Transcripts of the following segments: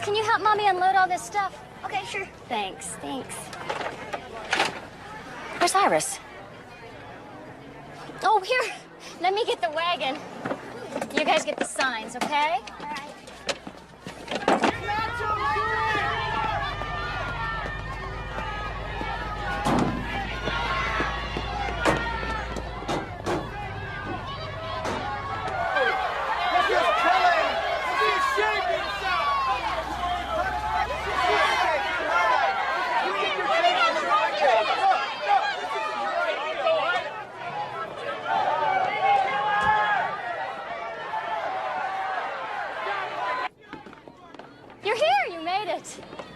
can you help Mommy unload all this stuff? Okay, sure. Thanks. Where's Iris? Oh, here. Let me get the wagon. You guys get the signs, okay? All right.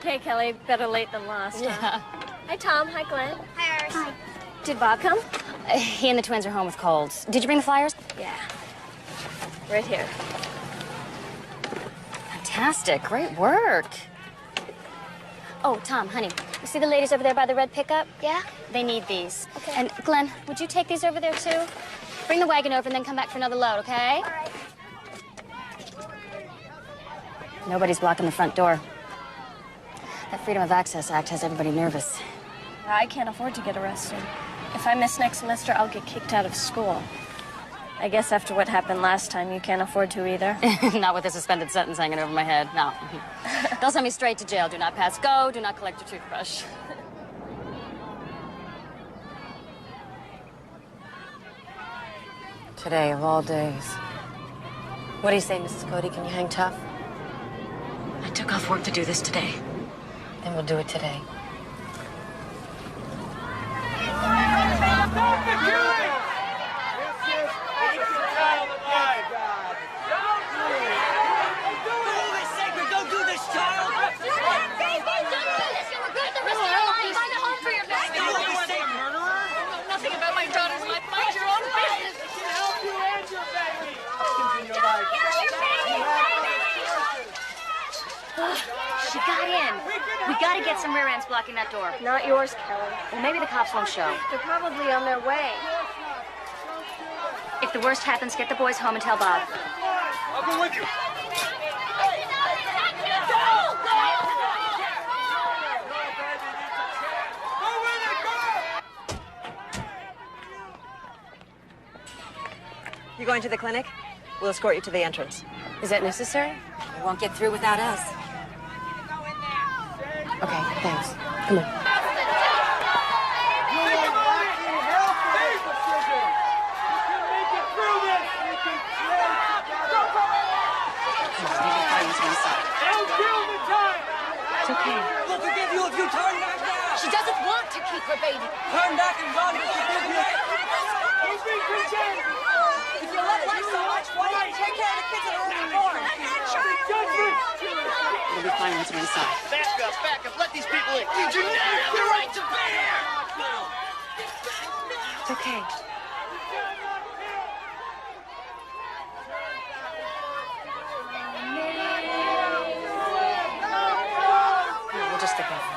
Hey, Kelly. Better late than lost. Yeah. Huh? Hi, Tom. Hi, Glenn. Hi, Iris. Hi. Did Bob come? He and the twins are home with colds. Did you bring the flyers? Yeah. Right here. Fantastic. Great work. Oh, Tom, honey, you see the ladies over there by the red pickup? Yeah? They need these. Okay. And Glenn, would you take these over there, too? Bring the wagon over and then come back for another load, okay? All right. Nobody's blocking the front door. That Freedom of Access Act has everybody nervous. I can't afford to get arrested. If I miss next semester, I'll get kicked out of school. I guess after what happened last time, you can't afford to either. Not with a suspended sentence hanging over my head, no. They'll send me straight to jail. Do not pass go, do not collect your toothbrush. Today of all days. What do you say, Mrs. Cody? Can you hang tough? I took off work to do this today. Then we'll do it today. She got in. We gotta get some rear ends blocking that door. Not yours, Kelly. Well, maybe the cops won't show. They're probably on their way. If the worst happens, get the boys home and tell Bob. I'll go with you. You going to the clinic? We'll escort you to the entrance. Is that necessary? You won't get through without us. Okay, thanks. Come on. It's okay. We'll forgive you if you turn back now. She doesn't want to keep her baby. Turn back and run. We'll forgive you. If you love life so much, why don't you take care of the kids that are already born? It'll be fine once we're inside. Back up. Let these people in. You do not have the right to be here. It's okay. Yeah, we'll just stick over.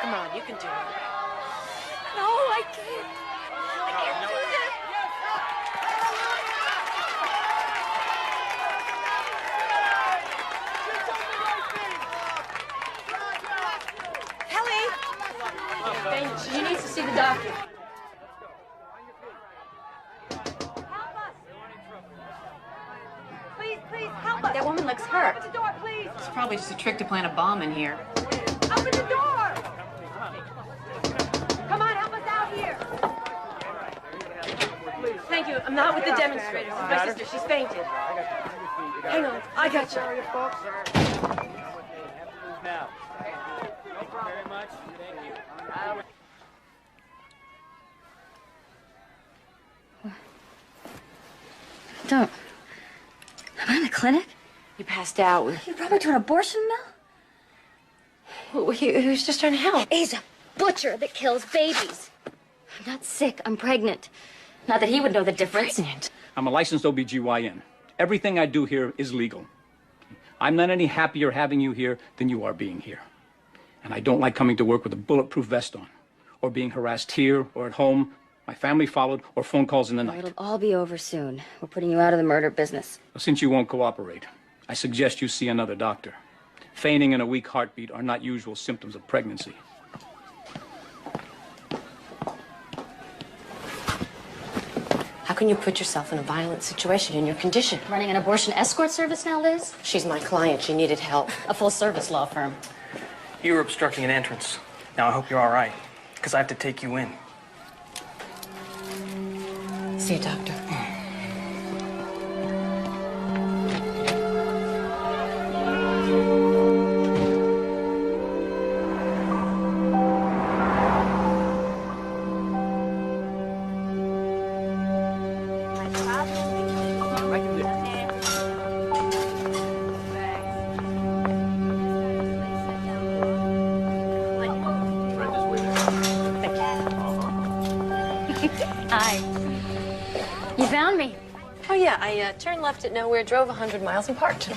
Come on, you can do it. No, I can't. I can't do this. Kelly! She needs to see the doctor. Please, help us! That woman looks hurt. Open the door, please! It's probably just a trick to plant a bomb in here. Open the door! Come on, help us out here! Thank you. I'm not with the demonstrators. It's my sister. She's fainted. Hang on. I got you. Now. Thank you very much. Thank you. Don't. Am I in the clinic? You passed out. You brought me to an abortion mill? He was just trying to help. He's a butcher that kills babies. I'm not sick. I'm pregnant. Not that he would know the difference. Pregnant? I'm a licensed OBGYN. Everything I do here is legal. I'm not any happier having you here than you are being here. And I don't like coming to work with a bulletproof vest on, or being harassed here or at home, my family followed, or phone calls in the night. It'll all be over soon. We're putting you out of the murder business. Well, since you won't cooperate, I suggest you see another doctor. Fainting and a weak heartbeat are not usual symptoms of pregnancy. How can you put yourself in a violent situation in your condition? Running an abortion escort service now, Liz? She's my client. She needed help. A full-service law firm. You were obstructing an entrance. Now, I hope you're all right, because I have to take you in. See a doctor. Hi. You found me. Oh, yeah. I turned left at nowhere, drove 100 miles, and parked.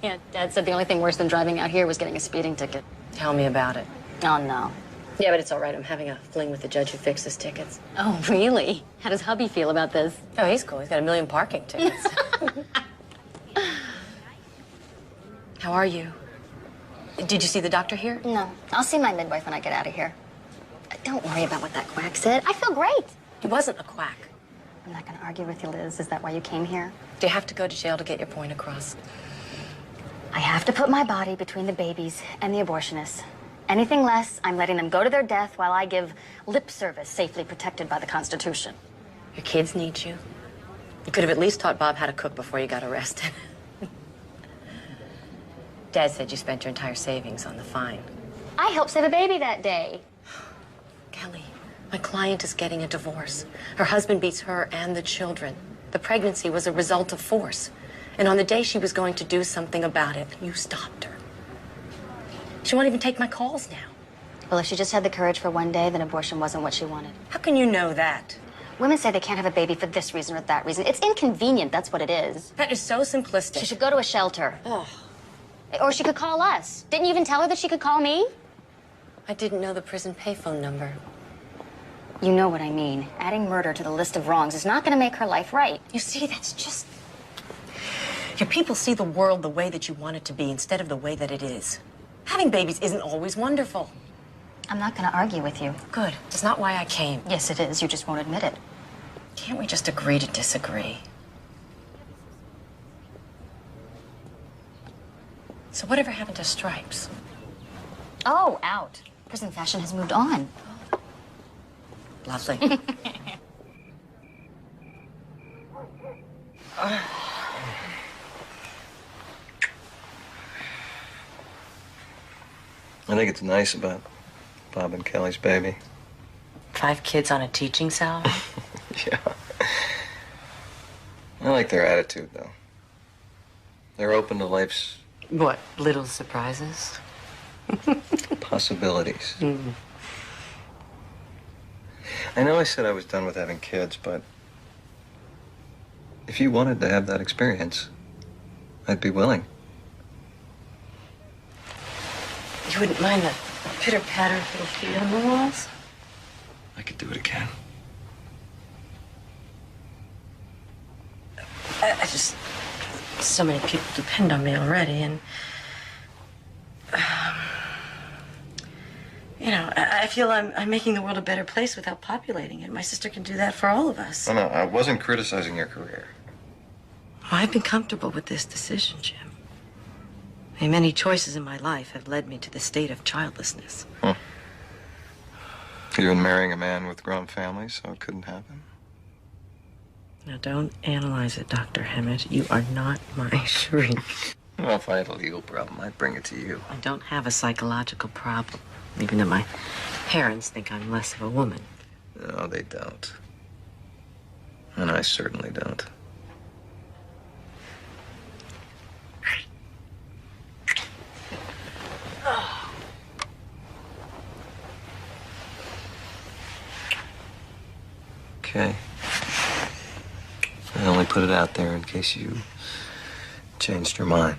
Yeah, Dad said the only thing worse than driving out here was getting a speeding ticket. Tell me about it. Oh, no. Yeah, but it's all right. I'm having a fling with the judge who fixes tickets. Oh, really? How does hubby feel about this? Oh, he's cool. He's got 1 million parking tickets. How are you? Did you see the doctor here? No. I'll see my midwife when I get out of here. Don't worry about what that quack said. I feel great. He wasn't a quack. I'm not going to argue with you, Liz. Is that why you came here? Do you have to go to jail to get your point across? I have to put my body between the babies and the abortionists. Anything less, I'm letting them go to their death while I give lip service safely protected by the Constitution. Your kids need you. You could have at least taught Bob how to cook before you got arrested. Dad said you spent your entire savings on the fine. I helped save a baby that day. Kelly, my client is getting a divorce. Her husband beats her and the children. The pregnancy was a result of force. And on the day she was going to do something about it, you stopped her. She won't even take my calls now. Well, if she just had the courage for one day, then abortion wasn't what she wanted. How can you know that? Women say they can't have a baby for this reason or that reason. It's inconvenient, that's what it is. That is so simplistic. She should go to a shelter. Oh, Or she could call us. Didn't you even tell her that she could call me? I didn't know the prison payphone number. You know what I mean. Adding murder to the list of wrongs is not going to make her life right. You see, that's just... Your people see the world the way that you want it to be instead of the way that it is. Having babies isn't always wonderful. I'm not going to argue with you. Good. It's not why I came. Yes, it is. You just won't admit it. Can't we just agree to disagree? So whatever happened to stripes? Oh, out. Prison fashion has moved on. Lovely. I think it's nice about Bob and Kelly's baby. 5 kids on a teaching salary? Yeah. I like their attitude, though. They're open to life's What, little surprises? possibilities. I know I said I was done with having kids, but if you wanted to have that experience, I'd be willing. You wouldn't mind the pitter-patter of little feet on the walls? I could do it again. I just... So many people depend on me already, and... you know, I feel I'm making the world a better place without populating it. My sister can do that for all of us. No, I wasn't criticizing your career. I've been comfortable with this decision, Jim. I mean, many choices in my life have led me to the state of childlessness. You've been marrying a man with grown family, so it couldn't happen. Now, don't analyze it, Dr. Hammett. You are not my shrink. Well, if I had a legal problem, I'd bring it to you. I don't have a psychological problem, even though my parents think I'm less of a woman. No, they don't. And I certainly don't. okay? I only put it out there in case you changed your mind.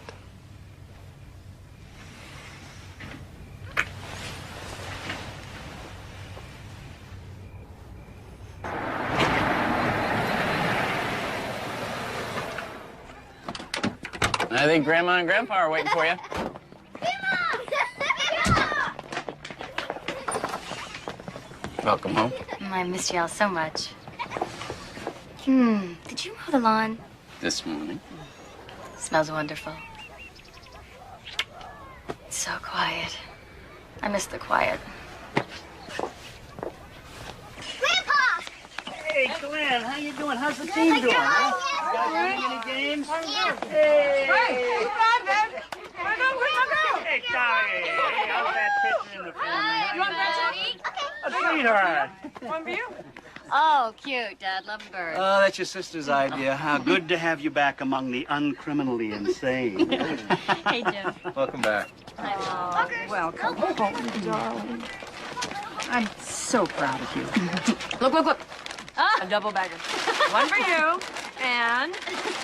I think Grandma and Grandpa are waiting for you. Welcome home. I missed y'all so much. Did you mow the lawn? This morning. Smells wonderful. It's so quiet. I miss the quiet. Grandpa! Hey, Glenn, how you doing? How's the team doing? Huh? You guys winning any games? Hey! Hey, come on, man. Hey, Tommy! Hey, how's that pitching in the family? You want that? A sweetheart. One for you? Oh, cute, Dad. Love birds. Oh, that's your sister's idea. How good to have you back among the uncriminally insane. Hey, Jim. Welcome back. Welcome home, darling. I'm so proud of you. Look. A double bagger. One for you, and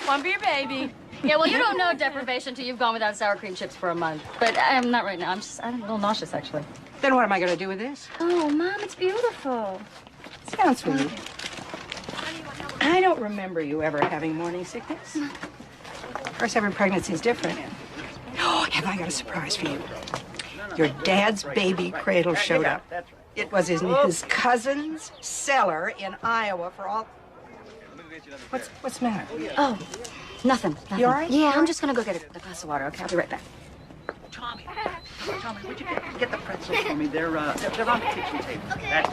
one for your baby. Yeah, well, you don't know deprivation till you've gone without sour cream chips for a month. But I'm not right now. I'm a little nauseous, actually. Then what am I going to do with this? Oh, Mom, it's beautiful. Sounds sweet. I don't remember you ever having morning sickness. Of course, every pregnancy is different. Oh, have I got a surprise for you? Your dad's baby cradle showed up. It was in his cousin's cellar in Iowa for all... What's the matter? Oh, nothing. You all right? Yeah, I'm just gonna go get a glass of water, okay? I'll be right back. Tommy, would you get the pretzels for me? They're on the kitchen table. Okay.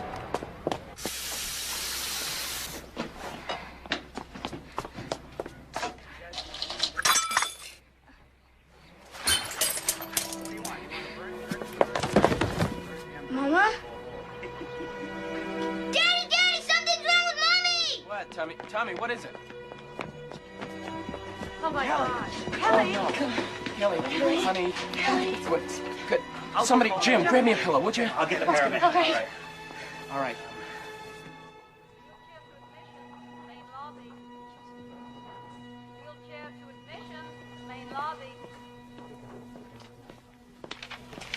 Mama? Daddy, something's wrong with Mommy! What, Tommy, what is it? Oh, my God. Kelly, honey, what's good? Somebody, Jim, grab me a pillow, would you? I'll get the paramedic. Okay. All right.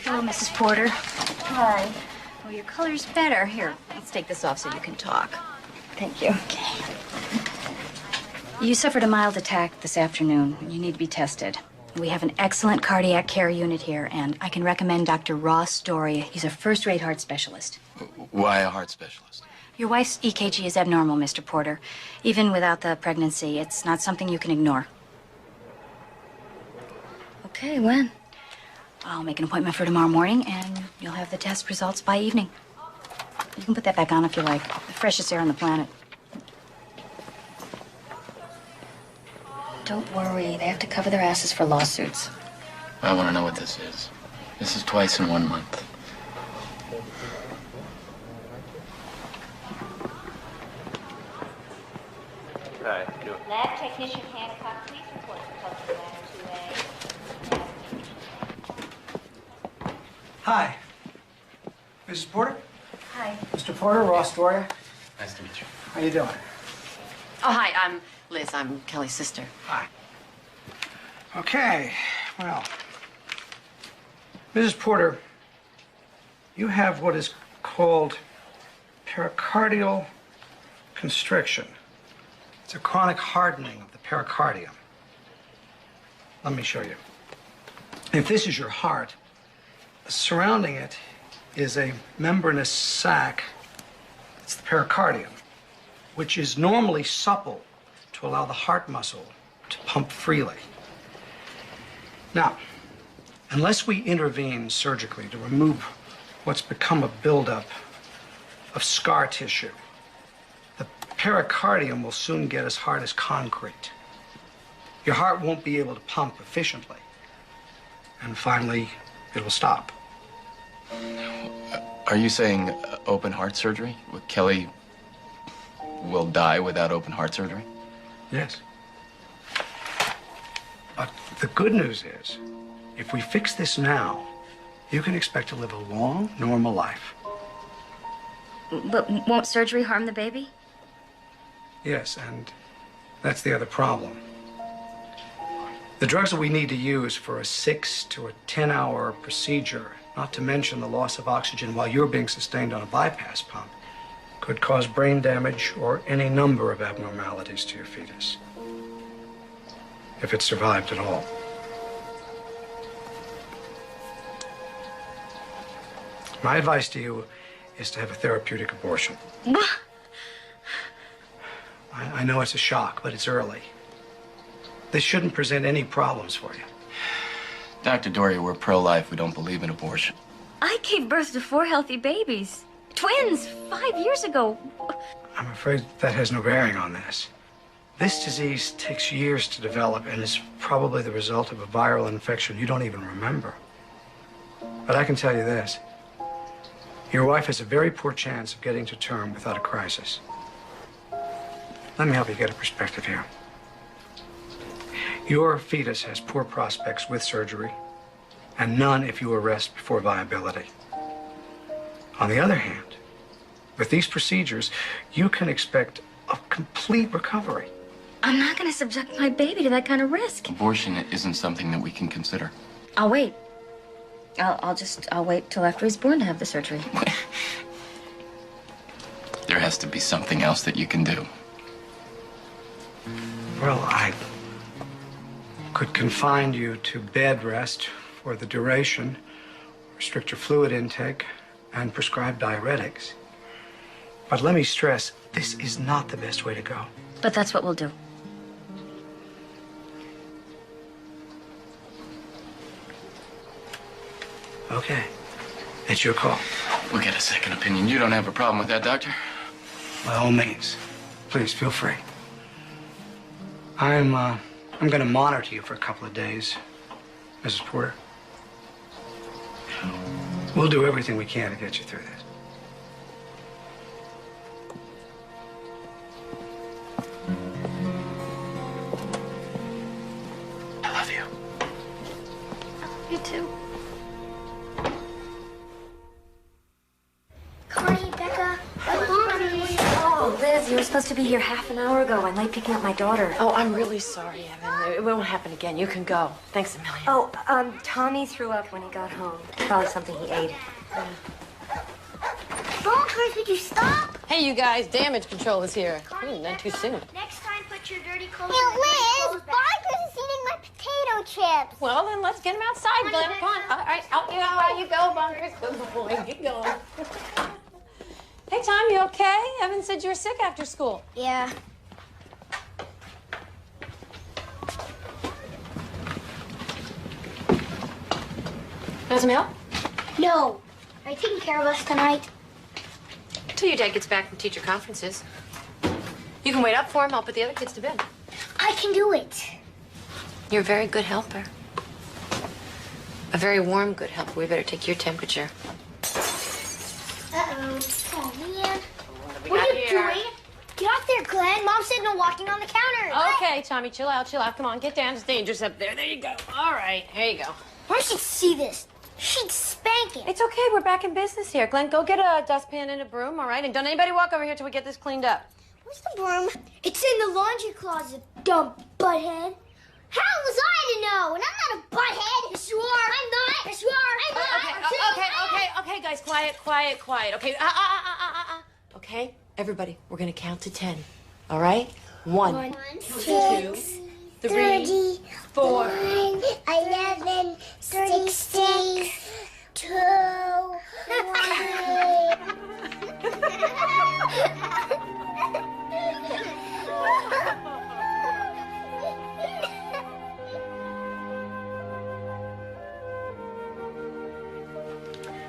Hello, Mrs. Porter. Hi. Well, your color's better. Here, let's take this off so you can talk. Thank you. You suffered a mild attack this afternoon. You need to be tested. We have an excellent cardiac care unit here, and I can recommend Dr. Ross Doria. He's a first-rate heart specialist. Why a heart specialist? Your wife's EKG is abnormal, Mr. Porter. Even without the pregnancy, it's not something you can ignore. Okay, when? I'll make an appointment for tomorrow morning, and you'll have the test results by evening. You can put that back on if you like. The freshest air on the planet. Don't worry. They have to cover their asses for lawsuits. I want to know what this is. This is twice in 1 month. Hi. Lab technician Hancock, please report for culture matter 2A. Hi. Mrs. Porter? Hi. Mr. Porter, Ross Doria. Nice to meet you. How you doing? Oh, hi, I'm Liz. I'm Kelly's sister. Hi. Okay, well, Mrs. Porter, you have what is called pericardial constriction. It's a chronic hardening of the pericardium. Let me show you. If this is your heart, surrounding it is a membranous sac. It's the pericardium, which is normally supple to allow the heart muscle to pump freely. Now, unless we intervene surgically to remove what's become a buildup of scar tissue, the pericardium will soon get as hard as concrete. Your heart won't be able to pump efficiently. And finally, it'll stop. Are you saying open heart surgery? Kelly will die without open heart surgery? Yes. But the good news is, if we fix this now, you can expect to live a long, normal life. But won't surgery harm the baby? Yes, and that's the other problem. The drugs that we need to use for a 6 to a 10-hour procedure, not to mention the loss of oxygen while you're being sustained on a bypass pump, could cause brain damage or any number of abnormalities to your fetus, if it survived at all. My advice to you is to have a therapeutic abortion. I know it's a shock, but it's early. This shouldn't present any problems for you. Dr. Doria, we're pro-life. We don't believe in abortion. I gave birth to 4 healthy babies. Twins, 5 years ago. I'm afraid that has no bearing on this. This disease takes years to develop and is probably the result of a viral infection you don't even remember. But I can tell you this. Your wife has a very poor chance of getting to term without a crisis. Let me help you get a perspective here. Your fetus has poor prospects with surgery, and none if you arrest before viability. On the other hand, with these procedures, you can expect a complete recovery. I'm not going to subject my baby to that kind of risk. Abortion isn't something that we can consider. I'll wait. I'll wait till after he's born to have the surgery. There has to be something else that you can do. Well, I could confine you to bed rest for the duration, restrict your fluid intake, and prescribe diuretics. But let me stress, this is not the best way to go. But that's what we'll do. Okay. It's your call. We'll get a second opinion. You don't have a problem with that, Doctor? By all means. Please, feel free. I'm going to monitor you for a couple of days, Mrs. Porter. We'll do everything we can to get you through this. I love you. You too. Connie, Becca, Oh, Liz, you were supposed to be here half an hour ago. I'm late picking up my daughter. Oh, I'm really sorry, Evan. It won't happen again. You can go. Thanks a million. Oh, Tommy threw up when he got home. Probably something he ate. Bonkers, would you stop? Hey, you guys, damage control is here. Not too soon. Next time, put your dirty clothes in Liz, Bonkers is eating my potato chips. Well, then let's get him outside, Glenn. Come on. All right, out you go, Bunkers. Good boy. Get going. Hey, Tom, you okay? Evan said you were sick after school. Yeah. Want some help? No. Are you taking care of us tonight? Until your dad gets back from teacher conferences. You can wait up for him. I'll put the other kids to bed. I can do it. You're a very good helper. A very warm, good helper. We better take your temperature. Uh-oh. Oh, man. What are you doing? Get off there, Glenn. Mom said no walking on the counter. Okay, Tommy, chill out, chill out. Come on, get down. It's dangerous up there. There you go. All right, here you go. Mom should see this. She'd spank it. It's okay. We're back in business here. Glenn, go get a dustpan and a broom, all right? And don't anybody walk over here till we get this cleaned up. Where's the broom? It's in the laundry closet, dumb butthead. How was I to know? And I'm not a butthead. Yes, you are. I'm not. Yes, you are. I'm not. Okay, guys, quiet. Okay, Okay, everybody, we're gonna count to 10. All right? 1, 2, 3, 4, 11, 16, 2, 1.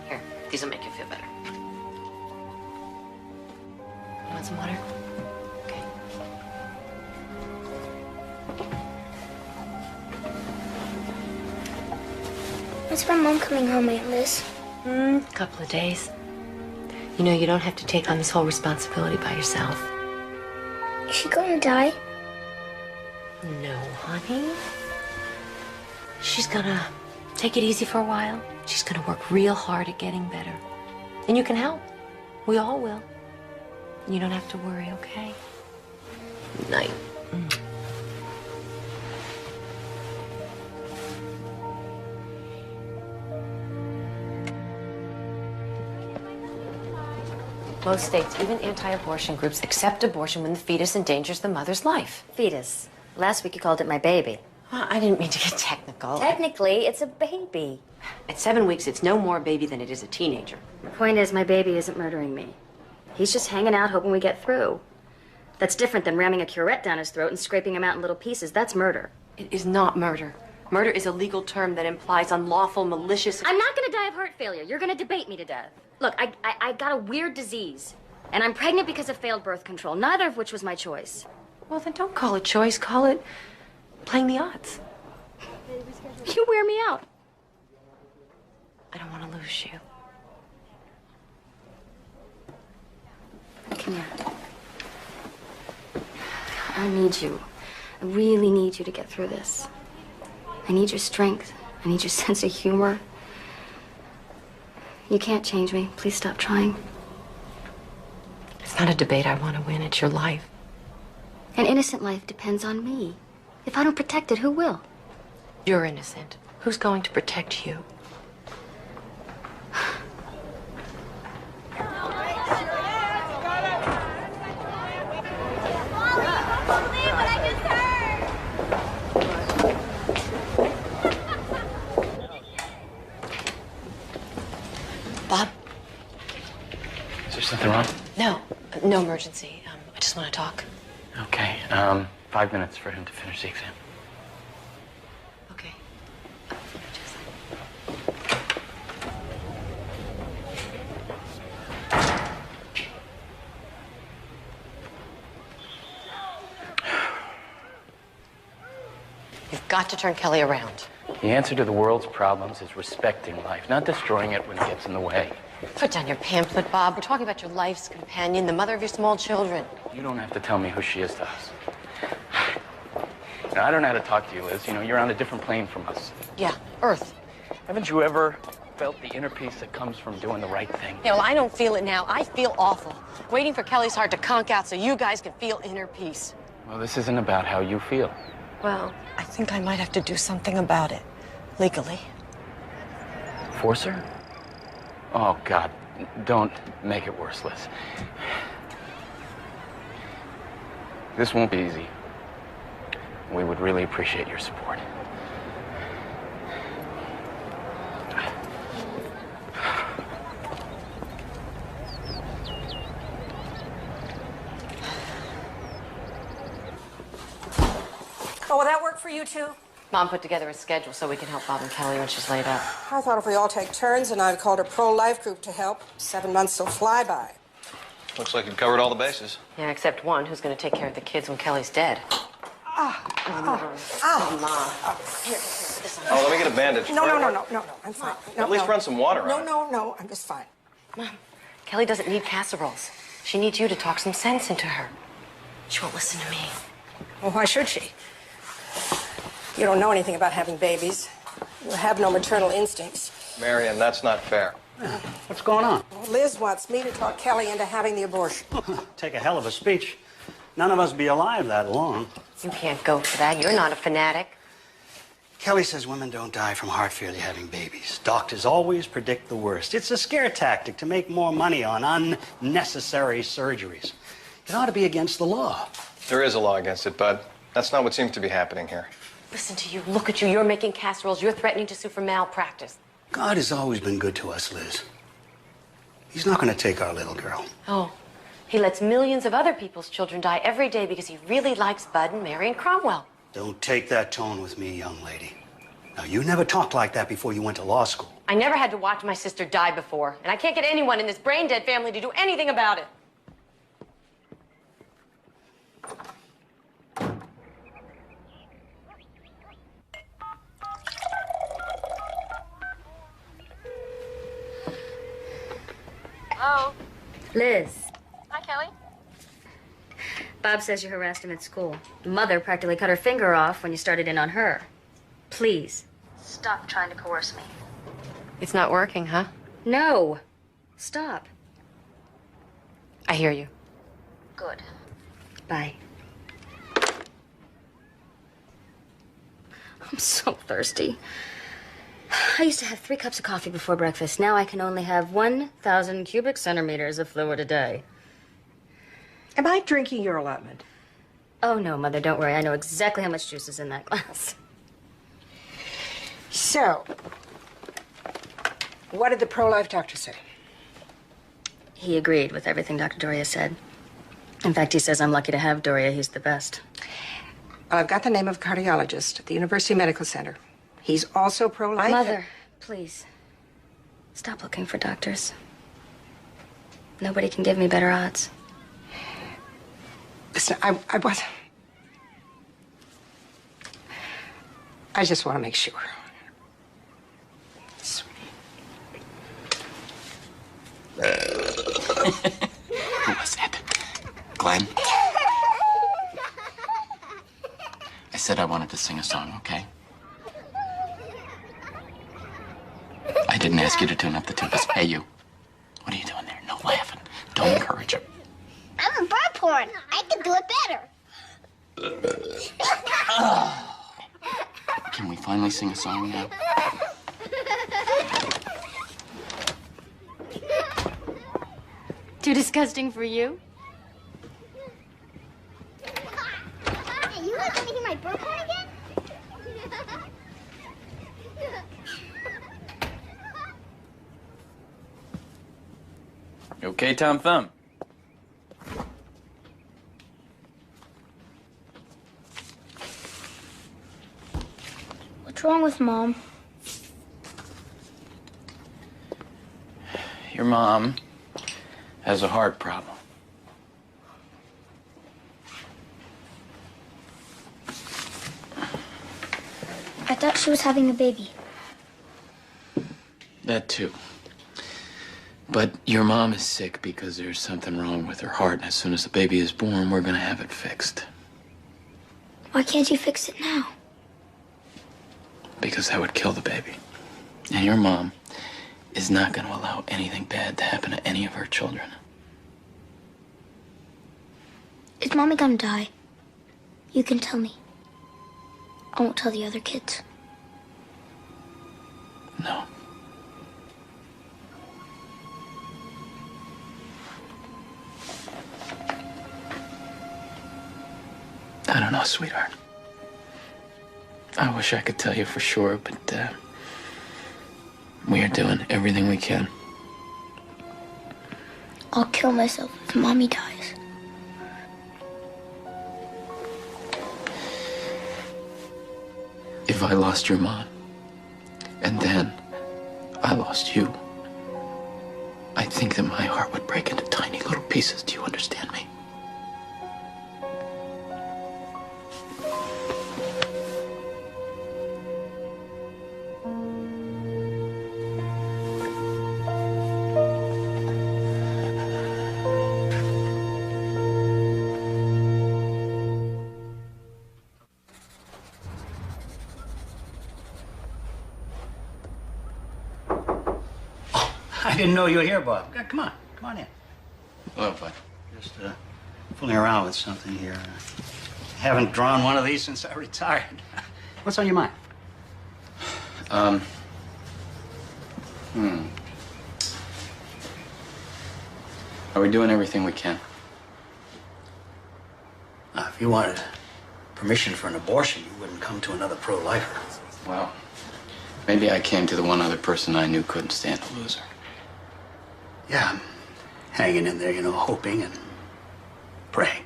Here, these will make you feel better. You want some water? Okay. When's my mom coming home, Aunt Liz? Couple of days. You know, you don't have to take on this whole responsibility by yourself. Is she gonna die? No, honey. She's gonna take it easy for a while. She's gonna work real hard at getting better. And you can help. We all will. You don't have to worry, okay? Night. Most states, even anti-abortion groups, accept abortion when the fetus endangers the mother's life. Fetus. Last week you called it my baby. Well, I didn't mean to get technical. Technically, it's a baby. At 7 weeks, it's no more a baby than it is a teenager. The point is, my baby isn't murdering me. He's just hanging out hoping we get through. That's different than ramming a curette down his throat and scraping him out in little pieces. That's murder. It is not murder. Murder is a legal term that implies unlawful, malicious... I'm not going to die of heart failure. You're going to debate me to death. Look, I got a weird disease, and I'm pregnant because of failed birth control, neither of which was my choice. Well, then don't call it choice. Call it playing the odds. You wear me out. I don't want to lose you. Come here. I need you. I really need you to get through this. I need your strength. I need your sense of humor. You can't change me. Please stop trying. It's not a debate I want to win. It's your life. An innocent life depends on me. If I don't protect it, who will? You're innocent. Who's going to protect you? Bob? Is there something wrong? No emergency. I just want to talk. Okay, 5 minutes for him to finish the exam. Okay. You've got to turn Kelly around. The answer to the world's problems is respecting life, not destroying it when it gets in the way. Put down your pamphlet, Bob. We're talking about your life's companion, the mother of your small children. You don't have to tell me who she is to us. Now, I don't know how to talk to you, Liz. You know, you're on a different plane from us. Yeah, Earth. Haven't you ever felt the inner peace that comes from doing the right thing? Yeah, well, I don't feel it now. I feel awful. Waiting for Kelly's heart to conk out so you guys can feel inner peace. Well, this isn't about how you feel. Well, I think I might have to do something about it. Legally. Force her? Oh, God. Don't make it worse, Liz. This won't be easy. We would really appreciate your support. Oh, will that work for you two? Mom put together a schedule so we can help Bob and Kelly when she's laid up. I thought if we all take turns and I'd called a pro-life group to help, 7 months will fly by. Looks like you've covered all the bases. Yeah, except one who's going to take care of the kids when Kelly's dead. Mom. Here, this one. Oh, let me get a bandage. No, I'm fine. At least run some water on it. No, I'm just fine. Mom, Kelly doesn't need casseroles. She needs you to talk some sense into her. She won't listen to me. Well, why should she? You don't know anything about having babies. You have no maternal instincts. Marion, that's not fair. What's going on? Well, Liz wants me to talk Kelly into having the abortion. Take a hell of a speech. None of us be alive that long. You can't go for that. You're not a fanatic. Kelly says women don't die from heart failure having babies. Doctors always predict the worst. It's a scare tactic to make more money on unnecessary surgeries. It ought to be against the law. There is a law against it, Bud. That's not what seems to be happening here. Listen to you. Look at you. You're making casseroles. You're threatening to sue for malpractice. God has always been good to us, Liz. He's not going to take our little girl. Oh, he lets millions of other people's children die every day because he really likes Bud and Mary and Cromwell. Don't take that tone with me, young lady. Now, you never talked like that before you went to law school. I never had to watch my sister die before, and I can't get anyone in this brain-dead family to do anything about it. Hello? Liz. Hi, Kelly. Bob says you harassed him at school. The mother practically cut her finger off when you started in on her. Please, stop trying to coerce me. It's not working, huh? No. Stop. I hear you. Good. Bye. I'm so thirsty. I used to have 3 cups of coffee before breakfast. Now I can only have 1,000 cubic centimeters of fluid a day. Am I drinking your allotment? Oh, no, Mother, don't worry. I know exactly how much juice is in that glass. So, what did the pro-life doctor say? He agreed with everything Dr. Doria said. In fact, he says I'm lucky to have Doria. He's the best. Well, I've got the name of a cardiologist at the University Medical Center. He's also pro-life. Mother, please, stop looking for doctors. Nobody can give me better odds. Listen, I wasn't... I just want to make sure. Who was that? Glenn? I said I wanted to sing a song, okay? I didn't ask you to tune up the tupas. Hey, you. What are you doing there? No laughing. Don't encourage him. I'm a bird porn. I can do it better. Can we finally sing a song now? Too disgusting for you? Hey, you guys want to hear my bird porn again? You okay, Tom Thumb? What's wrong with Mom? Your mom has a heart problem. I thought she was having a baby. That too. But your mom is sick because there's something wrong with her heart, and as soon as the baby is born, we're gonna have it fixed. Why can't you fix it now? Because that would kill the baby. And your mom is not gonna allow anything bad to happen to any of her children. Is Mommy gonna die? You can tell me. I won't tell the other kids. No. I don't know, sweetheart. I wish I could tell you for sure, but we are doing everything we can. I'll kill myself if Mommy dies. If I lost your mom, and then I lost you, I think that my heart would break into tiny little pieces. Do you understand me? I didn't know you were here, Bob. Come on in. Hello, bud. Just fooling around with something here. Haven't drawn one of these since I retired. What's on your mind? Are we doing everything we can? Now, if you wanted permission for an abortion, you wouldn't come to another pro-lifer. Well, maybe I came to the one other person I knew couldn't stand a loser. Yeah, I'm hanging in there, you know, hoping and praying.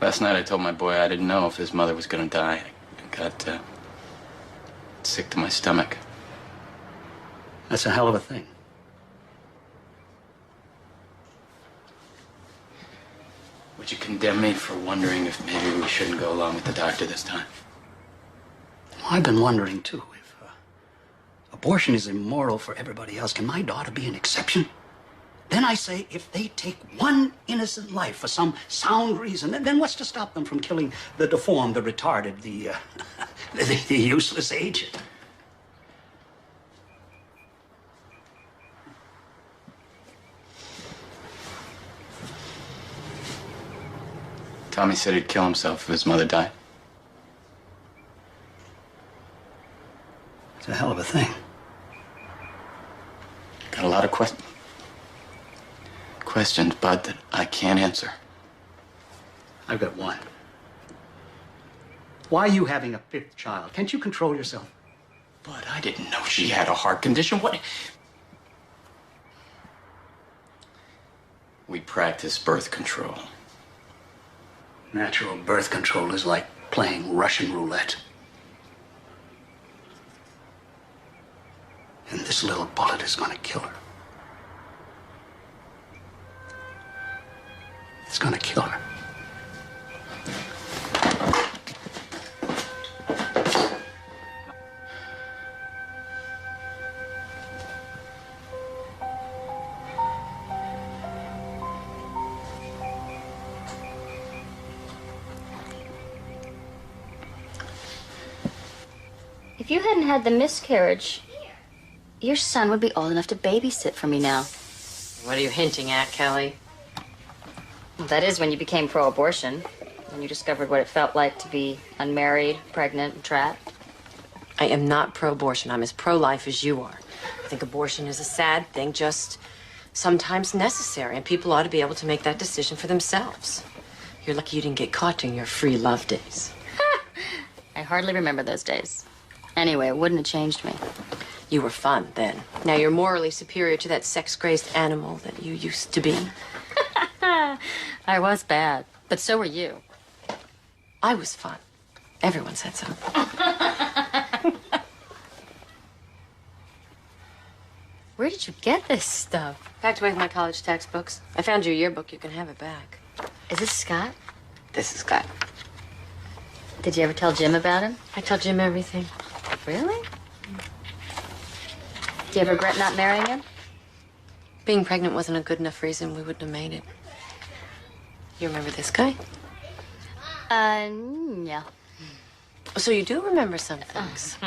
Last night I told my boy I didn't know if his mother was gonna die. I got sick to my stomach. That's a hell of a thing. Would you condemn me for wondering if maybe we shouldn't go along with the doctor this time? Well, I've been wondering, too, if abortion is immoral for everybody else, can my daughter be an exception? Then I say, if they take one innocent life for some sound reason, then what's to stop them from killing the deformed, the retarded, the useless aged? Tommy said he'd kill himself if his mother died. It's a hell of a thing. Got a lot of questions, Bud, that I can't answer. I've got one. Why are you having a fifth child? Can't you control yourself? Bud, I didn't know she had a heart condition. What? We practice birth control. Natural birth control is like playing Russian roulette. And this little bullet is going to kill her. It's going to kill her. If you hadn't had the miscarriage, your son would be old enough to babysit for me now. What are you hinting at, Kelly? That is when you became pro-abortion, when you discovered what it felt like to be unmarried, pregnant, and trapped. I am not pro-abortion. I'm as pro-life as you are. I think abortion is a sad thing, just sometimes necessary, and people ought to be able to make that decision for themselves. You're lucky you didn't get caught during your free love days. I hardly remember those days. Anyway, it wouldn't have changed me. You were fun then. Now you're morally superior to that sex-crazed animal that you used to be. I was bad, but so were you. I was fun. Everyone said so. Where did you get this stuff? Packed away with my college textbooks. I found your yearbook. You can have it back. Is this Scott? This is Scott. Did you ever tell Jim about him? I tell Jim everything. Really? Do you ever regret not marrying him? Being pregnant wasn't a good enough reason. We wouldn't have made it. You remember this guy? Yeah. So you do remember some things.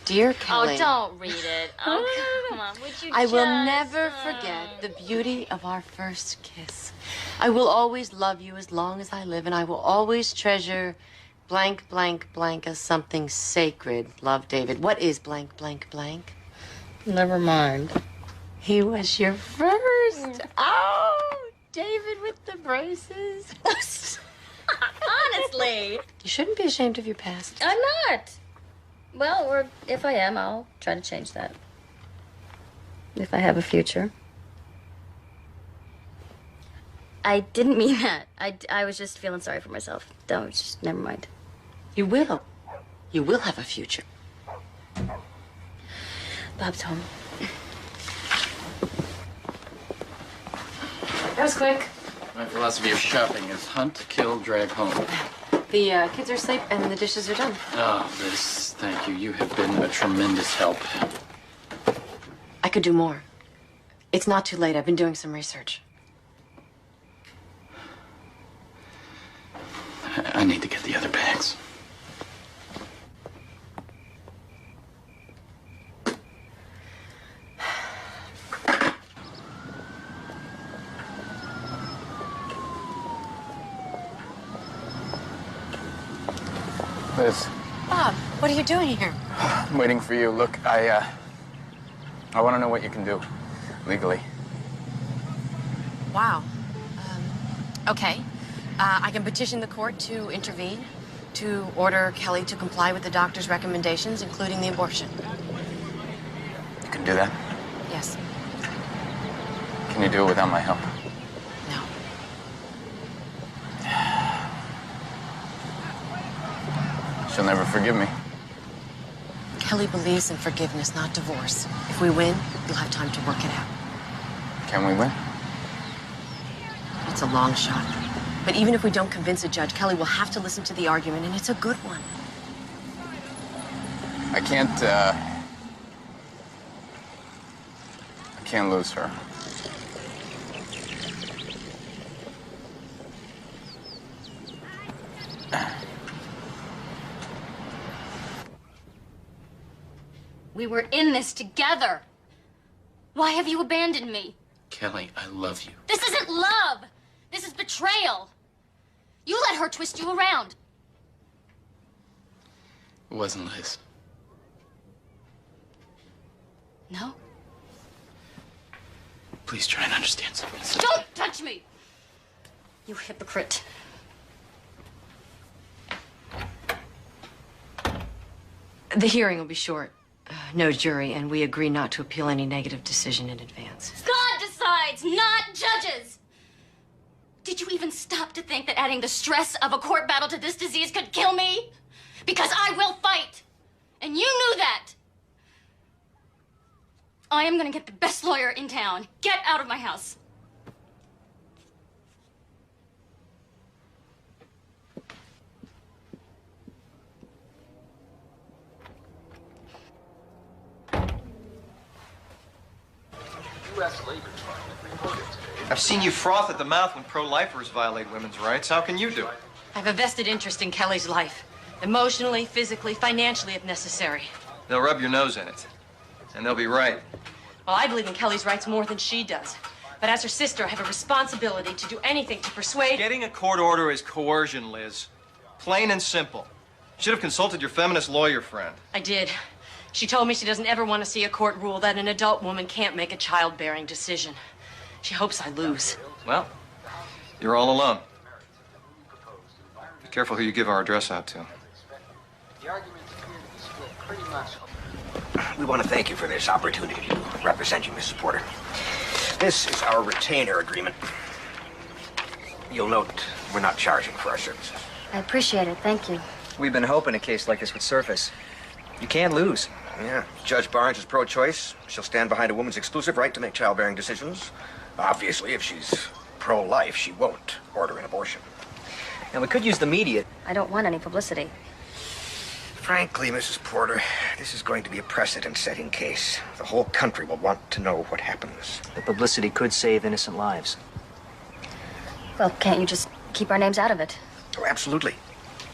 Dear Kelly. Oh, don't read it. Oh, come on. Would you I will never forget the beauty of our first kiss. I will always love you as long as I live, and I will always treasure blank, blank, blank as something sacred. Love, David. What is blank, blank, blank? Never mind. He was your first. Oh, David with the braces. Honestly. You shouldn't be ashamed of your past. I'm not. Well, or if I am, I'll try to change that. If I have a future. I didn't mean that. I was just feeling sorry for myself. Don't, just never mind. You will. You will have a future. Bob's home. That was quick. My philosophy of shopping is hunt, kill, drag home. The kids are asleep and the dishes are done. Oh, thank you. You have been a tremendous help. I could do more. It's not too late. I've been doing some research. I need to get the other bags. Liz, Bob, what are you doing here? I'm waiting for you. Look, I want to know what you can do legally. Wow. Okay. I can petition the court to intervene, to order Kelly to comply with the doctor's recommendations, including the abortion. You can do that? Yes. Can you do it without my help? No. She'll never forgive me. Kelly believes in forgiveness, not divorce. If we win, you'll have time to work it out. Can we win? It's a long shot. But even if we don't convince a judge, Kelly will have to listen to the argument, and it's a good one. I can't lose her. We were in this together. Why have you abandoned me? Kelly, I love you. This isn't love. This is betrayal. You let her twist you around. It wasn't Liz. No? Please try and understand something. Don't touch me! You hypocrite. The hearing will be short. No jury, and we agree not to appeal any negative decision in advance. God decides, not judges! Did you even stop to think that adding the stress of a court battle to this disease could kill me? Because I will fight! And you knew that! I am gonna get the best lawyer in town. Get out of my house. I've seen you froth at the mouth when pro-lifers violate women's rights. How can you do it? I have a vested interest in Kelly's life. Emotionally, physically, financially, if necessary. They'll rub your nose in it. And they'll be right. Well, I believe in Kelly's rights more than she does. But as her sister, I have a responsibility to do anything to persuade... Getting a court order is coercion, Liz. Plain and simple. Should have consulted your feminist lawyer friend. I did. She told me she doesn't ever want to see a court rule that an adult woman can't make a childbearing decision. She hopes I lose. Well, you're all alone. Be careful who you give our address out to. We want to thank you for this opportunity to represent you, Mrs. Porter. This is our retainer agreement. You'll note we're not charging for our services. I appreciate it, thank you. We've been hoping a case like this would surface. You can't lose. Yeah. Judge Barnes is pro-choice. She'll stand behind a woman's exclusive right to make childbearing decisions. Obviously, if she's pro-life, she won't order an abortion. And we could use the media. I don't want any publicity. Frankly, Mrs. Porter, this is going to be a precedent-setting case. The whole country will want to know what happens. The publicity could save innocent lives. Well, can't you just keep our names out of it? Oh, absolutely.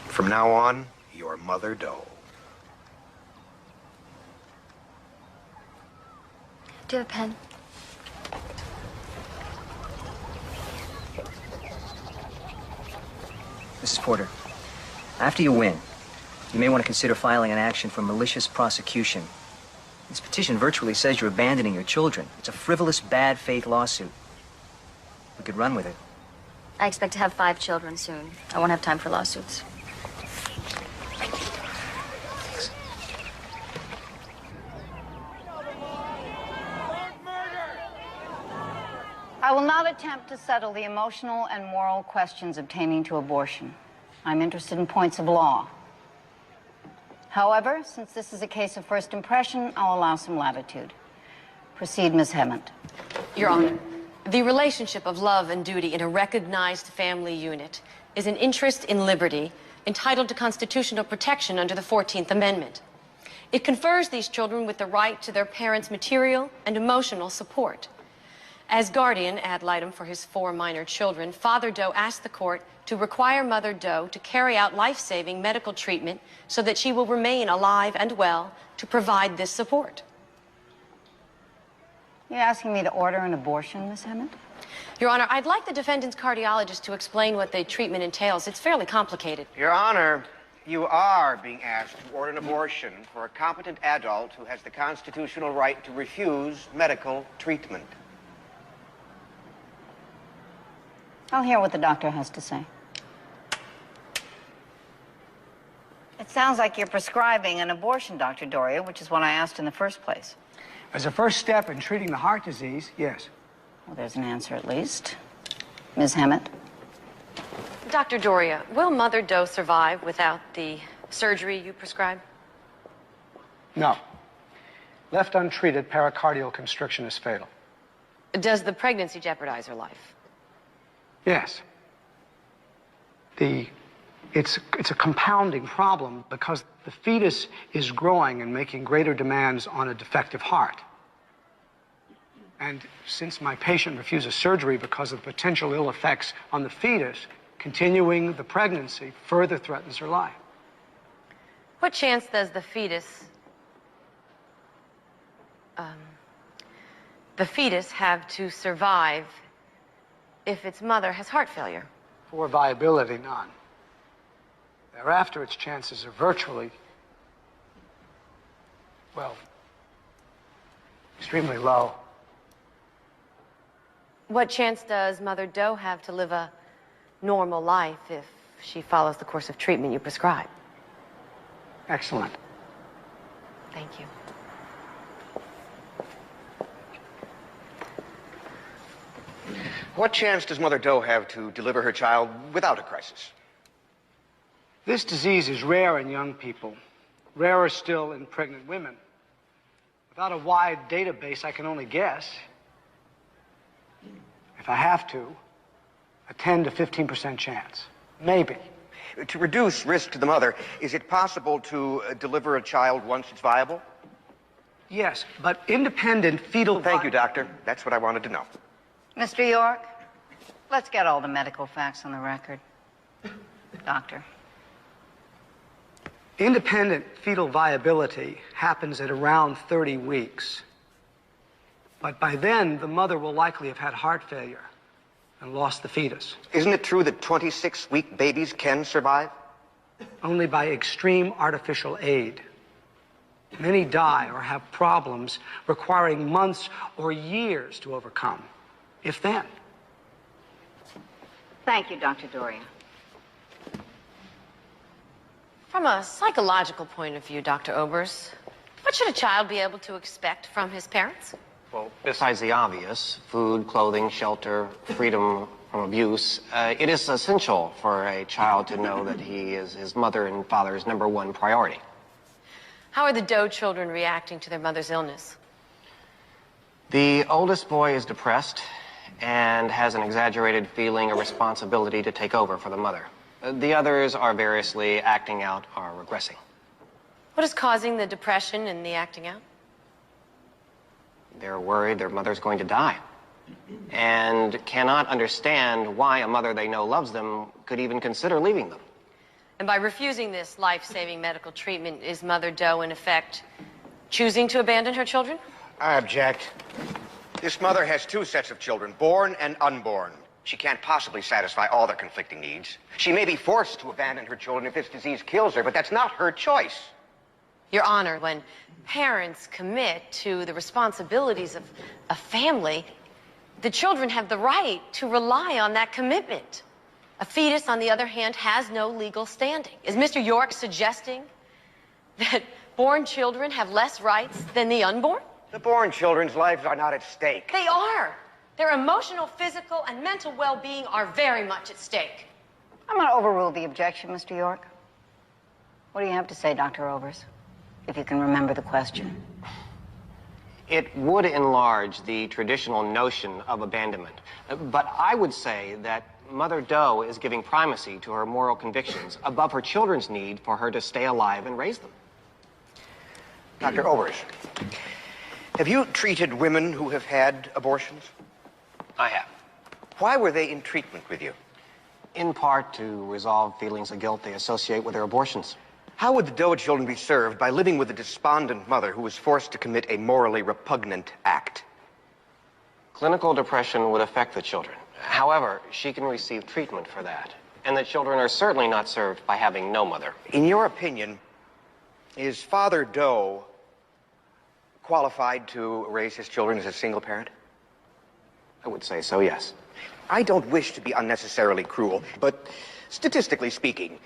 From now on, you're Mother Doe. Do you have a pen? Mrs. Porter, after you win, you may want to consider filing an action for malicious prosecution. This petition virtually says you're abandoning your children. It's a frivolous, bad faith lawsuit. We could run with it. I expect to have 5 children soon. I won't have time for lawsuits. I will not attempt to settle the emotional and moral questions obtaining to abortion. I'm interested in points of law. However, since this is a case of first impression, I'll allow some latitude. Proceed, Ms. Hammond. Your Honor, the relationship of love and duty in a recognized family unit is an interest in liberty entitled to constitutional protection under the 14th Amendment. It confers these children with the right to their parents' material and emotional support. As guardian ad litem for his 4 minor children, Father Doe asked the court to require Mother Doe to carry out life-saving medical treatment so that she will remain alive and well to provide this support. You're asking me to order an abortion, Ms. Hammond? Your Honor, I'd like the defendant's cardiologist to explain what the treatment entails. It's fairly complicated. Your Honor, you are being asked to order an abortion for a competent adult who has the constitutional right to refuse medical treatment. I'll hear what the doctor has to say. It sounds like you're prescribing an abortion, Dr. Doria, which is what I asked in the first place. As a first step in treating the heart disease, yes. Well, there's an answer at least. Ms. Hammond? Dr. Doria, will Mother Doe survive without the surgery you prescribe? No. Left untreated, pericardial constriction is fatal. Does the pregnancy jeopardize her life? Yes. It's a compounding problem because the fetus is growing and making greater demands on a defective heart. And since my patient refuses surgery because of the potential ill effects on the fetus, continuing the pregnancy further threatens her life. What chance does the fetus have to survive if its mother has heart failure? Poor viability, none. Thereafter, its chances are virtually, well, extremely low. What chance does Mother Doe have to live a normal life if she follows the course of treatment you prescribe? Excellent. Thank you. What chance does Mother Doe have to deliver her child without a crisis? This disease is rare in young people, rarer still in pregnant women. Without a wide database, I can only guess. If I have to, a 10 to 15% chance. Maybe. To reduce risk to the mother, is it possible to deliver a child once it's viable? Yes, but independent fetal... Thank you, doctor. That's what I wanted to know. Mr. York, let's get all the medical facts on the record. Doctor. Independent fetal viability happens at around 30 weeks. But by then, the mother will likely have had heart failure and lost the fetus. Isn't it true that 26-week babies can survive? Only by extreme artificial aid. Many die or have problems requiring months or years to overcome, if then. Thank you, Dr. Dorian. From a psychological point of view, Dr. Obers, what should a child be able to expect from his parents? Well, besides the obvious, food, clothing, shelter, freedom from abuse, it is essential for a child to know that he is his mother and father's #1 priority. How are the Doe children reacting to their mother's illness? The oldest boy is depressed and has an exaggerated feeling of responsibility to take over for the mother. The others are variously acting out or regressing. What is causing the depression and the acting out? They're worried their mother's going to die and cannot understand why a mother they know loves them could even consider leaving them. And by refusing this life-saving medical treatment, is Mother Doe, in effect, choosing to abandon her children? I object. This mother has 2 sets of children, born and unborn. She can't possibly satisfy all their conflicting needs. She may be forced to abandon her children if this disease kills her, but that's not her choice. Your Honor, when parents commit to the responsibilities of a family, the children have the right to rely on that commitment. A fetus, on the other hand, has no legal standing. Is Mr. York suggesting that born children have less rights than the unborn? The born children's lives are not at stake. They are. Their emotional, physical, and mental well-being are very much at stake. I'm going to overrule the objection, Mr. York. What do you have to say, Dr. Obers? If you can remember the question. It would enlarge the traditional notion of abandonment. But I would say that Mother Doe is giving primacy to her moral convictions above her children's need for her to stay alive and raise them. Dr. Obers, have you treated women who have had abortions? I have. Why were they in treatment with you? In part to resolve feelings of guilt they associate with their abortions. How would the Doe children be served by living with a despondent mother who was forced to commit a morally repugnant act? Clinical depression would affect the children. However, she can receive treatment for that. And the children are certainly not served by having no mother. In your opinion, is Father Doe qualified to raise his children as a single parent? I would say so, yes. I don't wish to be unnecessarily cruel, but statistically speaking,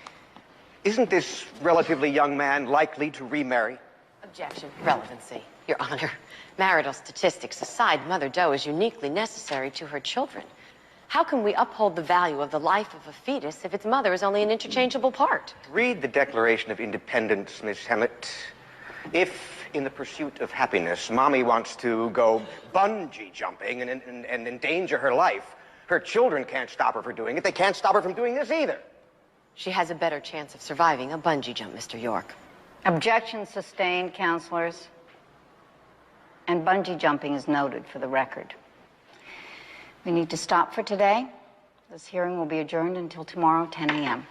isn't this relatively young man likely to remarry? Objection. Relevancy. Your Honor, marital statistics aside, Mother Doe is uniquely necessary to her children. How can we uphold the value of the life of a fetus if its mother is only an interchangeable part? Read the Declaration of Independence, Miss Hammett. If, in the pursuit of happiness, Mommy wants to go bungee jumping and endanger her life, her children can't stop her from doing it. They can't stop her from doing this either. She has a better chance of surviving a bungee jump, Mr. York. Objection sustained, counselors. And bungee jumping is noted for the record. We need to stop for today. This hearing will be adjourned until tomorrow, 10 a.m.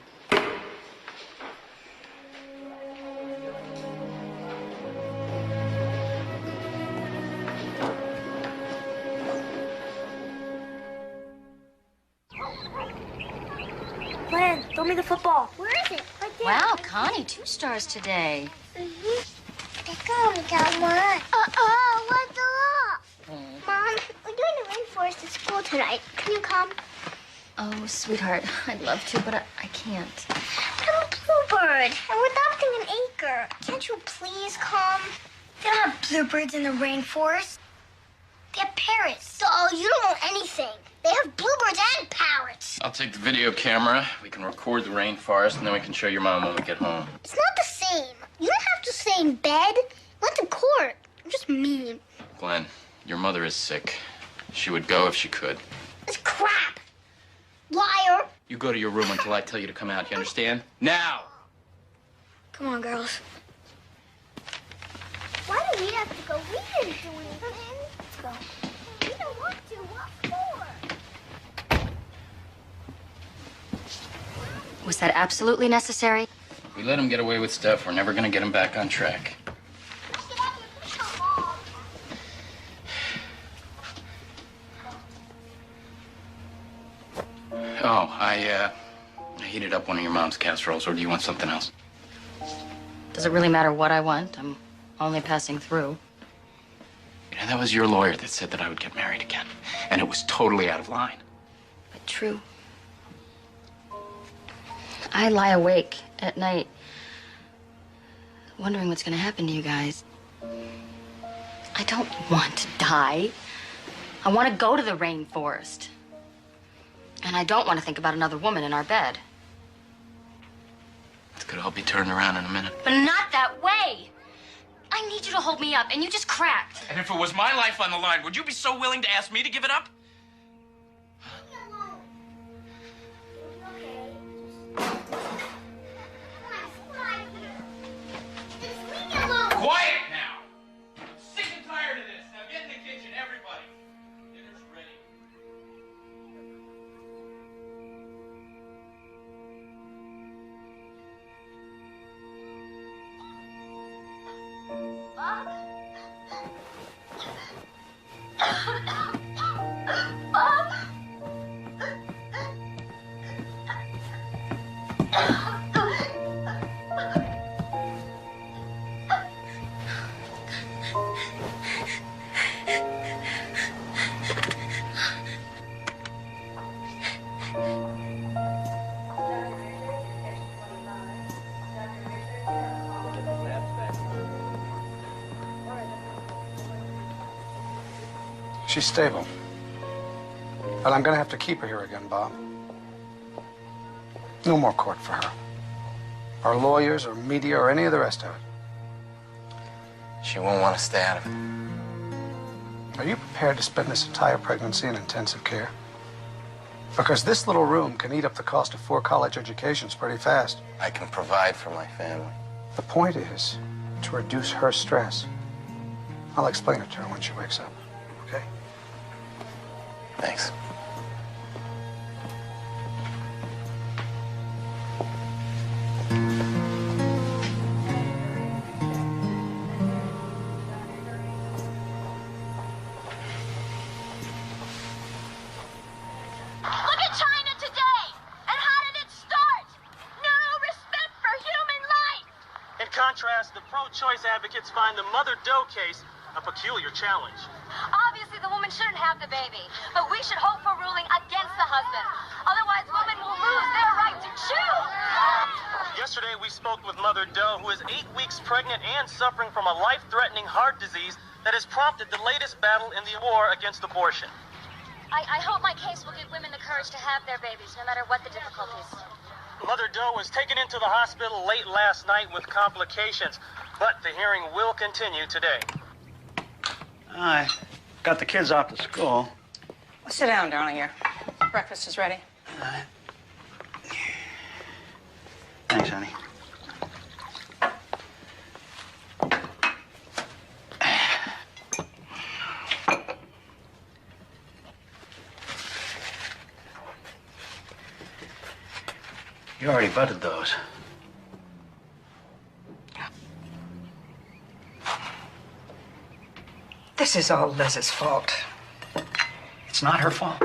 me the football. Where is it? Right there. Wow, Connie, 2 stars today. Pick up, we got one. What's the law? Mom, we're doing the rainforest at school tonight. Can you come? Oh, sweetheart, I'd love to, but I can't. I'm a bluebird, and we're adopting an acre. Can't you please come? They don't have bluebirds in the rainforest. They have parrots. Oh, you don't know anything. They have bluebirds and parrots. I'll take the video camera. We can record the rainforest, and then we can show your mom when we get home. It's not the same. You don't have to stay in bed. Went to court. I'm just mean. Glenn, your mother is sick. She would go if she could. It's crap. Liar. You go to your room until I tell you to come out, you understand? Now! Come on, girls. Why do we have to go? We didn't do anything. Let's go. We don't want to. What for? Was that absolutely necessary? If we let him get away with stuff, we're never gonna get him back on track. Oh, I heated up one of your mom's casseroles, or do you want something else? Does it really matter what I want? I'm only passing through. You know, that was your lawyer that said that I would get married again, and it was totally out of line. But true. I lie awake at night, wondering what's gonna happen to you guys. I don't want to die. I want to go to the rainforest. And I don't want to think about another woman in our bed. This could all be turned around in a minute. But not that way. I need you to hold me up, and you just cracked. And if it was my life on the line, would you be so willing to ask me to give it up? Quiet now! I'm sick and tired of this. Now get in the kitchen, everybody. Dinner's ready. She's stable. But I'm gonna have to keep her here again, Bob. No more court for her. Or lawyers, or media, or any of the rest of it. She won't want to stay out of it. Are you prepared to spend this entire pregnancy in intensive care? Because this little room can eat up the cost of 4 college educations pretty fast. I can provide for my family. The point is to reduce her stress. I'll explain it to her when she wakes up, okay? Thanks. Look at China today! And how did it start? No respect for human life! In contrast, the pro-choice advocates find the Mother Doe case a peculiar challenge. Obviously, the woman shouldn't have the baby, but we should hope for ruling against the husband. Otherwise, women will lose their right to choose. Yesterday, we spoke with Mother Doe, who is 8 weeks pregnant and suffering from a life-threatening heart disease that has prompted the latest battle in the war against abortion. I hope my case will give women the courage to have their babies, no matter what the difficulties. Mother Doe was taken into the hospital late last night with complications, but the hearing will continue today. I got the kids off to school. Well, sit down, darling. Your breakfast is ready. Thanks, honey. You already butted those. This is all Liz's fault. It's not her fault.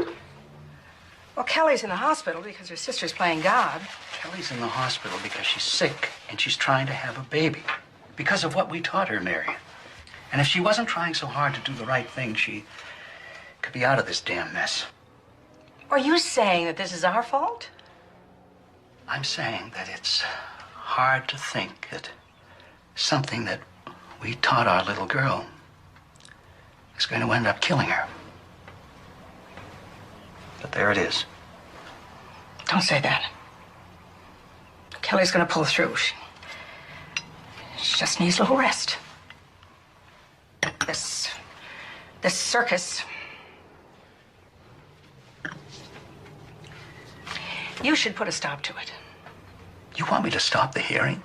Well, Kelly's in the hospital because her sister's playing God. Kelly's in the hospital because she's sick and she's trying to have a baby. Because of what we taught her, Marion. And if she wasn't trying so hard to do the right thing, she could be out of this damn mess. Are you saying that this is our fault? I'm saying that it's hard to think that something that we taught our little girl is going to end up killing her. But there it is. Don't say that. Kelly's gonna pull through. She just needs a little rest. This circus. You should put a stop to it. You want me to stop the hearing?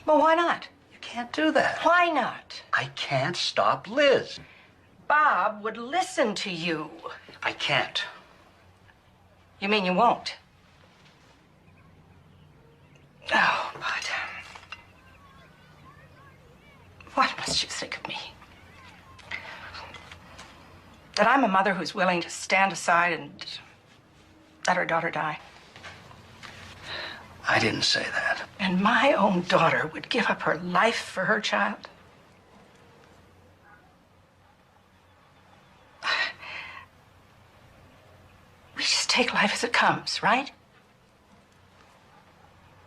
Well, why not? You can't do that. Why not? I can't stop Liz. Bob would listen to you. I can't. You mean you won't? Oh, but what must you think of me? That I'm a mother who's willing to stand aside and let her daughter die. I didn't say that. And my own daughter would give up her life for her child? We just take life as it comes, right?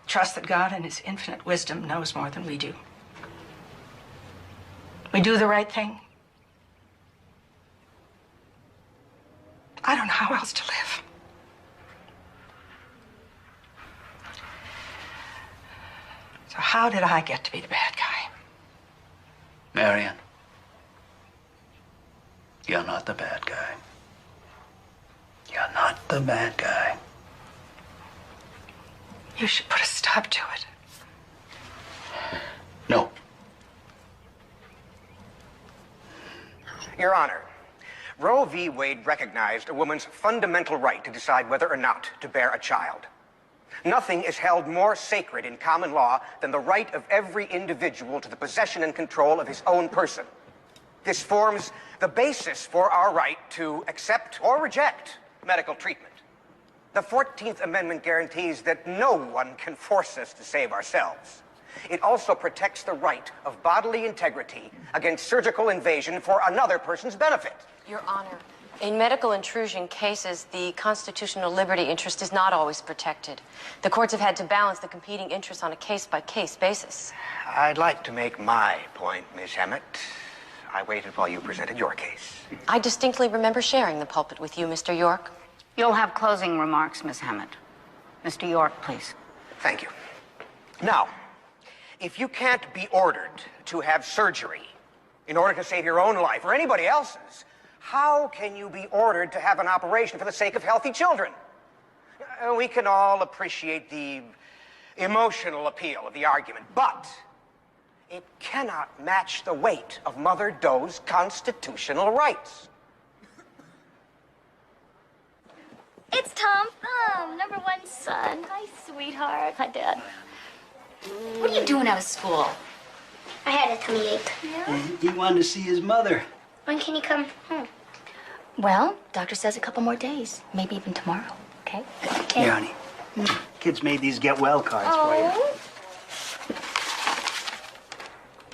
Trust that God in his infinite wisdom knows more than we do. We do the right thing. I don't know how else to live. So how did I get to be the bad guy? Marion, you're not the bad guy. You're not the bad guy. You should put a stop to it. No. Your Honor, Roe v. Wade recognized a woman's fundamental right to decide whether or not to bear a child. Nothing is held more sacred in common law than the right of every individual to the possession and control of his own person. This forms the basis for our right to accept or reject medical treatment. The 14th Amendment guarantees that no one can force us to save ourselves. It also protects the right of bodily integrity against surgical invasion for another person's benefit. Your Honor, in medical intrusion cases, the constitutional liberty interest is not always protected. The courts have had to balance the competing interests on a case-by-case basis. I'd like to make my point, Miss Emmett. I waited while you presented your case. I distinctly remember sharing the pulpit with you, Mr. York. You'll have closing remarks, Miss Hammett. Mr. York, please. Thank you. Now, if you can't be ordered to have surgery in order to save your own life or anybody else's, how can you be ordered to have an operation for the sake of healthy children? We can all appreciate the emotional appeal of the argument, but it cannot match the weight of Mother Doe's constitutional rights. It's Tom Thumb, #1 son. Hi, sweetheart. Hi, Dad. What are you doing out of school? I had a tummy ache. He wanted to see his mother. When can you come home? Well, doctor says a couple more days, maybe even tomorrow. Okay? Okay. Here, honey. Kids made these get well cards for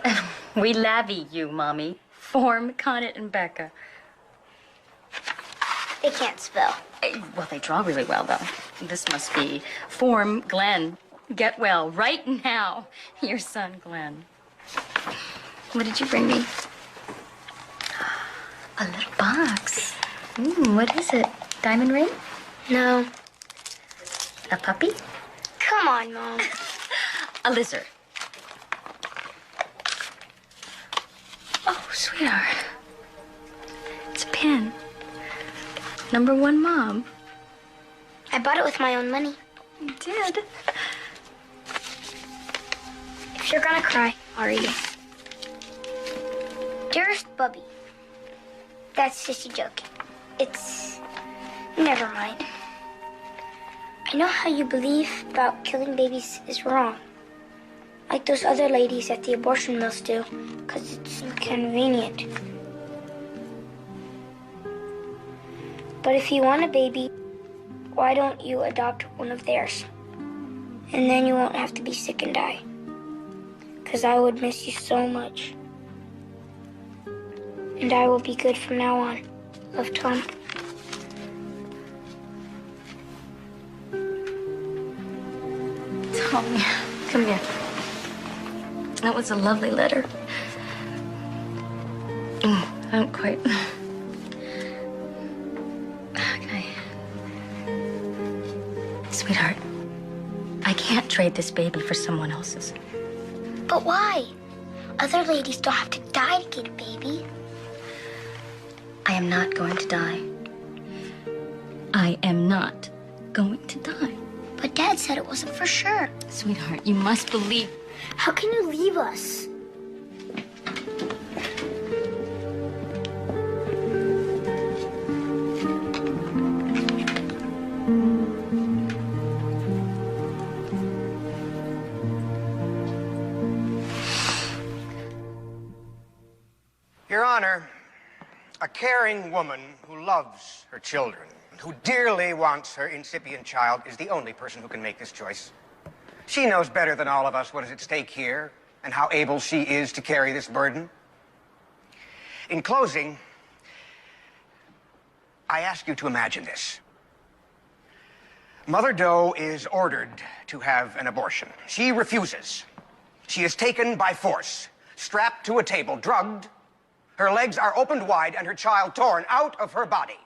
you. We lavvy you, Mommy. Form, Connet, and Becca. They can't spell. Well, they draw really well, though. This must be Form, Glenn. Get well right now. Your son, Glenn. What did you bring me? A little box. What is it? Diamond ring? No. A puppy? Come on, Mom. A lizard. Oh, sweetheart. It's a pin. #1 Mom. I bought it with my own money. You did? If you're gonna cry, I'll read it. Dearest Bubby. That's Sissy joking. It's... Never mind. I know how you believe about killing babies is wrong. Like those other ladies at the abortion mills do, because it's inconvenient. But if you want a baby, why don't you adopt one of theirs? And then you won't have to be sick and die. 'Cause I would miss you so much. And I will be good from now on. Love, Tom. Tommy, come here. That was a lovely letter. I don't quite... Okay. Sweetheart, I can't trade this baby for someone else's. But why? Other ladies don't have to die to get a baby. I am not going to die. I am not going to die. But Dad said it wasn't for sure. Sweetheart, you must believe... How can you leave us? Your Honor, a caring woman who loves her children, who dearly wants her incipient child, is the only person who can make this choice. She knows better than all of us what is at stake here and how able she is to carry this burden. In closing, I ask you to imagine this. Mother Doe is ordered to have an abortion. She refuses. She is taken by force, strapped to a table, drugged. Her legs are opened wide and her child torn out of her body.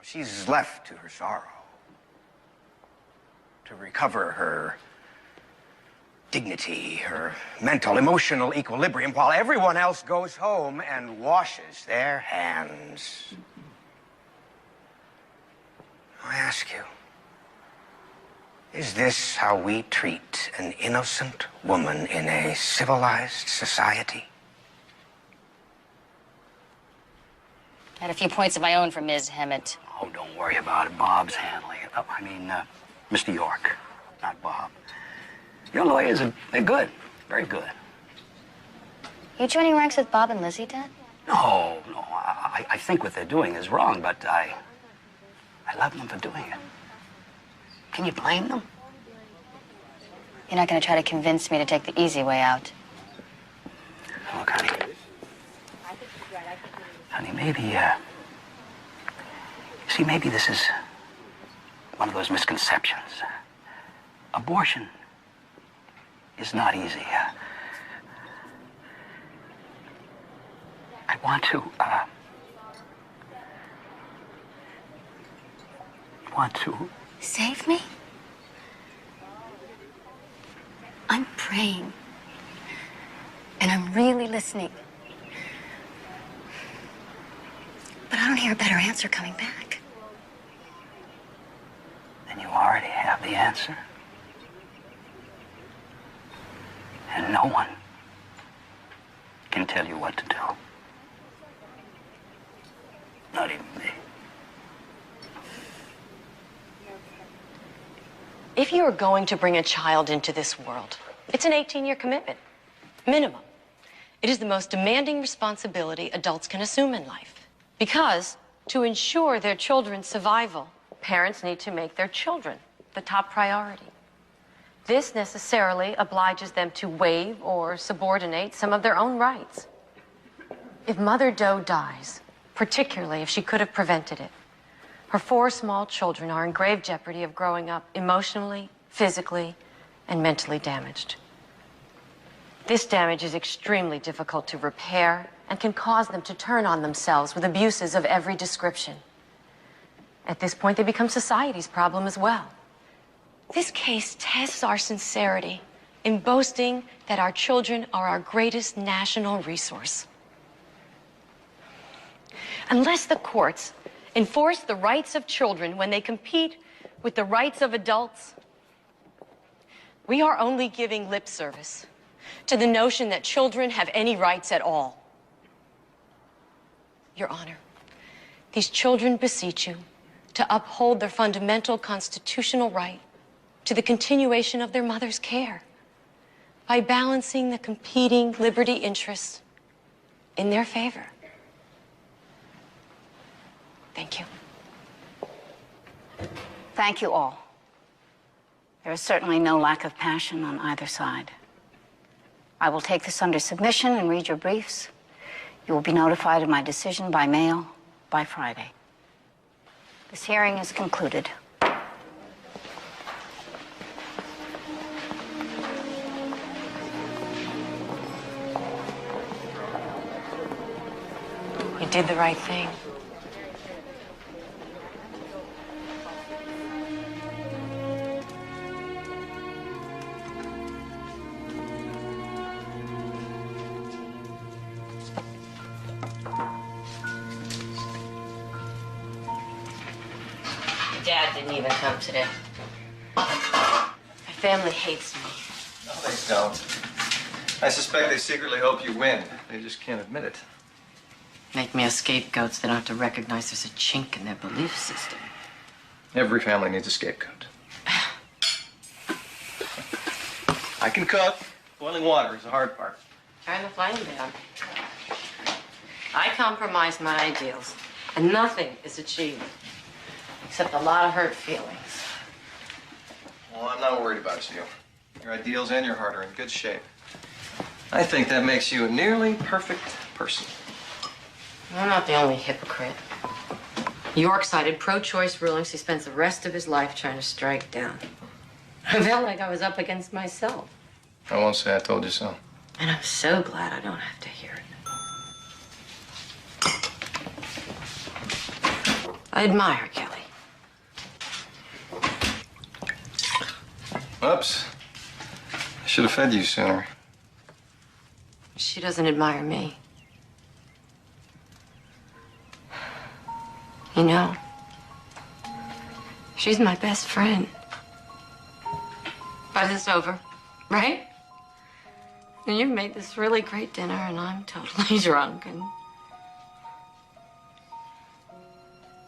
She's left to her sorrow, to recover her dignity, her mental, emotional equilibrium, while everyone else goes home and washes their hands. I ask you, is this how we treat an innocent woman in a civilized society? I had a few points of my own for Ms. Hammett. Oh, don't worry about it. Bob's handling it. Oh, I mean, Mr. York, not Bob. Your lawyers they're good. Very good. You joining ranks with Bob and Lizzie, Dad? No. I think what they're doing is wrong, but I love them for doing it. Can you blame them? You're not going to try to convince me to take the easy way out. Look, honey. Honey, maybe, see, maybe this is one of those misconceptions. Abortion is not easy. I want to... Save me? I'm praying. And I'm really listening. But I don't hear a better answer coming back. Then you already have the answer. And no one can tell you what to do. Not even me. If you are going to bring a child into this world, it's an 18-year commitment, minimum. It is the most demanding responsibility adults can assume in life. Because to ensure their children's survival, parents need to make their children the top priority. This necessarily obliges them to waive or subordinate some of their own rights. If Mother Doe dies, particularly if she could have prevented it, her 4 small children are in grave jeopardy of growing up emotionally, physically, and mentally damaged. This damage is extremely difficult to repair and can cause them to turn on themselves with abuses of every description. At this point, they become society's problem as well. This case tests our sincerity in boasting that our children are our greatest national resource. Unless the courts enforce the rights of children when they compete with the rights of adults, we are only giving lip service to the notion that children have any rights at all. Your Honor, these children beseech you to uphold their fundamental constitutional right to the continuation of their mother's care by balancing the competing liberty interests in their favor. Thank you. Thank you all. There is certainly no lack of passion on either side. I will take this under submission and read your briefs. You will be notified of my decision by mail by Friday. This hearing is concluded. You did the right thing. Dad didn't even come today. My family hates me. No, they don't. I suspect they secretly hope you win. They just can't admit it. Make me a scapegoat so they don't have to recognize there's a chink in their belief system. Every family needs a scapegoat. I can cook. Boiling water is the hard part. Turn the flame down. I compromise my ideals, and nothing is achieved except a lot of hurt feelings. Well, I'm not worried about you. Your ideals and your heart are in good shape. I think that makes you a nearly perfect person. I'm not the only hypocrite. York cited pro-choice rulings he spends the rest of his life trying to strike down. I felt like I was up against myself. I won't say I told you so. And I'm so glad I don't have to hear it. I admire Kelly. Oops. I should have fed you sooner. She doesn't admire me. You know, she's my best friend. But it's over, right? And you've made this really great dinner, and I'm totally drunk, and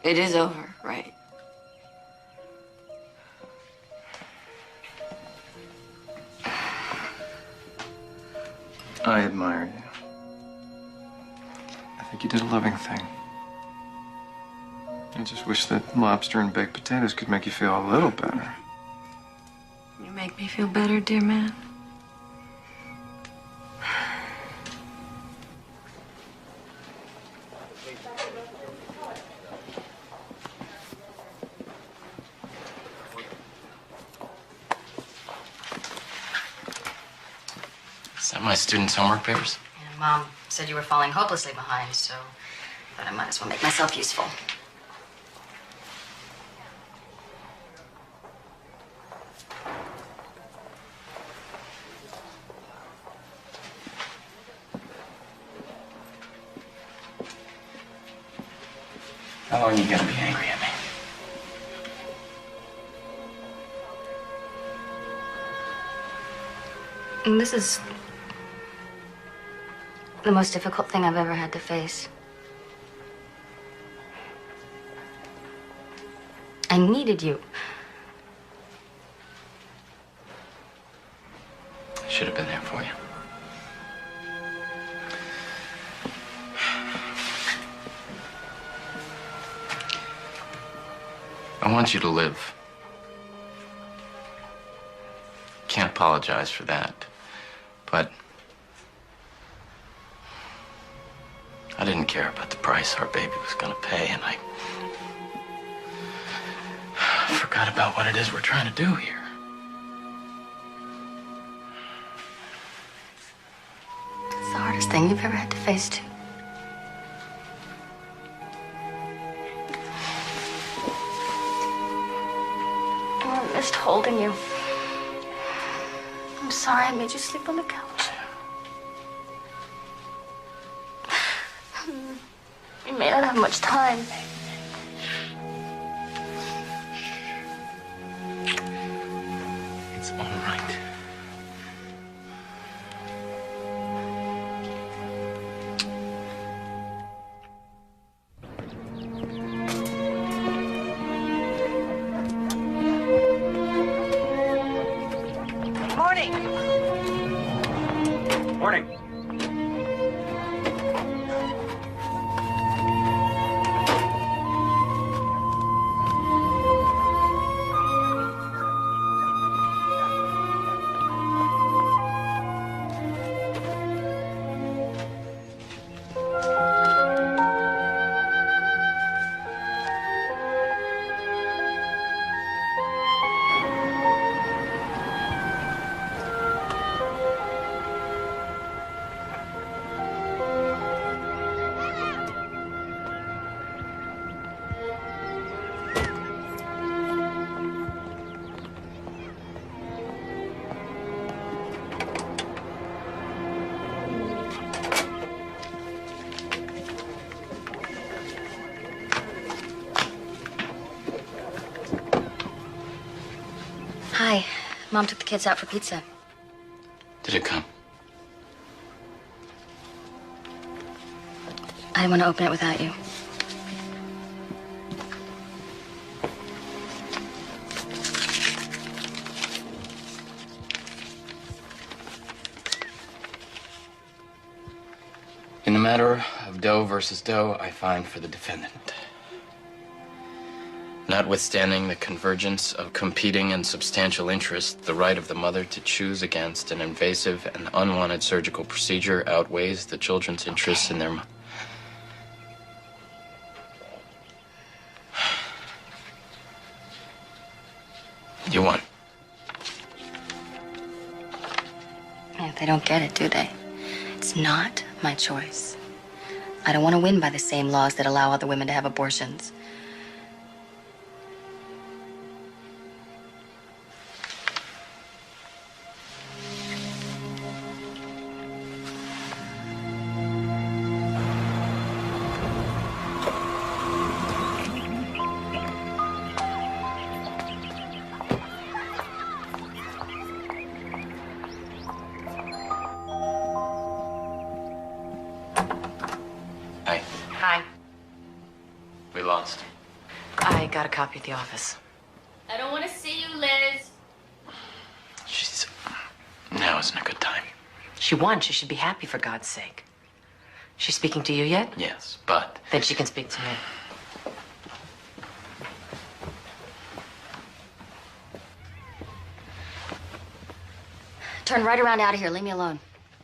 it is over, right? I admire you. I think you did a loving thing. I just wish that lobster and baked potatoes could make you feel a little better. You make me feel better, dear man. Is that my students' homework papers? And Mom said you were falling hopelessly behind, so I thought I might as well make myself useful. How long are you gonna be angry at me? And this is the most difficult thing I've ever had to face. I needed you. I should have been there for you. I want you to live. Can't apologize for that. But I didn't care about the price our baby was gonna pay, and I forgot about what it is we're trying to do here. It's the hardest thing you've ever had to face, too. Oh, I missed holding you. I'm sorry I made you sleep on the couch. You may not have much time. It's all right. Morning. Morning. Mom took the kids out for pizza. Did it come? I didn't want to open it without you. In the matter of Doe versus Doe, I find for the defendant. Notwithstanding the convergence of competing and substantial interests, the right of the mother to choose against an invasive and unwanted surgical procedure outweighs the children's interests in their... You won. Yeah, they don't get it, do they? It's not my choice. I don't want to win by the same laws that allow other women to have abortions. Hi. We lost. I got a copy at the office. I don't want to see you, Liz. Now isn't a good time. She won. She should be happy, for God's sake. She's speaking to you yet? Yes, but... Then she can speak to me. Turn right around out of here. Leave me alone.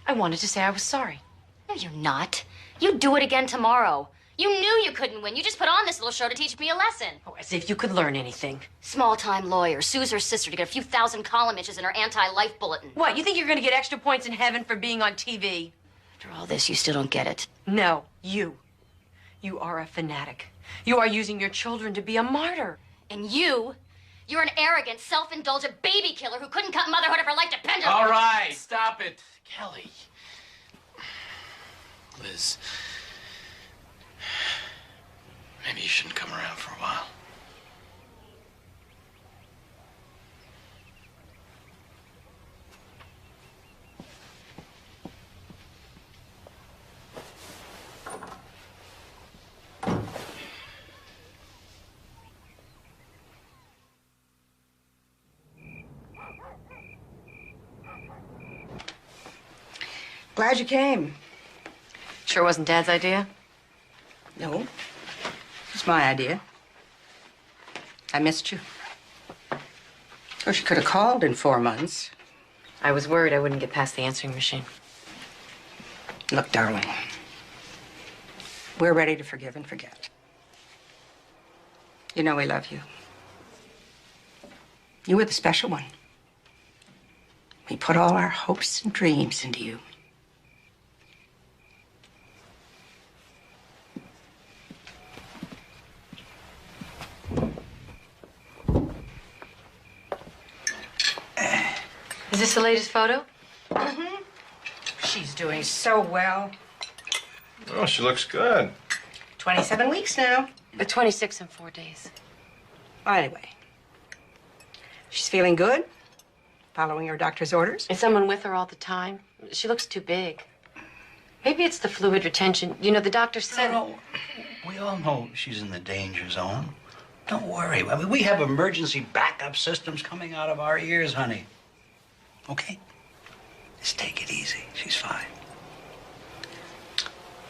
I wanted to say I was sorry. No, you're not. You do it again tomorrow. You knew you couldn't win. You just put on this little show to teach me a lesson. Oh, as if you could learn anything. Small-time lawyer sues her sister to get a few thousand column inches in her anti-life bulletin. What, you think you're going to get extra points in heaven for being on TV? After all this, you still don't get it. No, you. You are a fanatic. You are using your children to be a martyr. And you're an arrogant, self-indulgent baby killer who couldn't cut motherhood if her life depended on it. All right, stop it. Kelly. Liz. Maybe you shouldn't come around for a while. Glad you came. Sure wasn't Dad's idea? No. It's my idea. I missed you. Of course, you could have called in 4 months. I was worried I wouldn't get past the answering machine. Look, darling, we're ready to forgive and forget. You know we love you. You were the special one. We put all our hopes and dreams into you. Is this the latest photo? Mm-hmm. She's doing so well. Oh, she looks good. 27 weeks now. But 26 in 4 days. Well, anyway, she's feeling good, following her doctor's orders. Is someone with her all the time? She looks too big. Maybe it's the fluid retention. You know, the doctor said... No, we all know she's in the danger zone. Don't worry. I mean, we have emergency backup systems coming out of our ears, honey. Okay? Just take it easy. She's fine.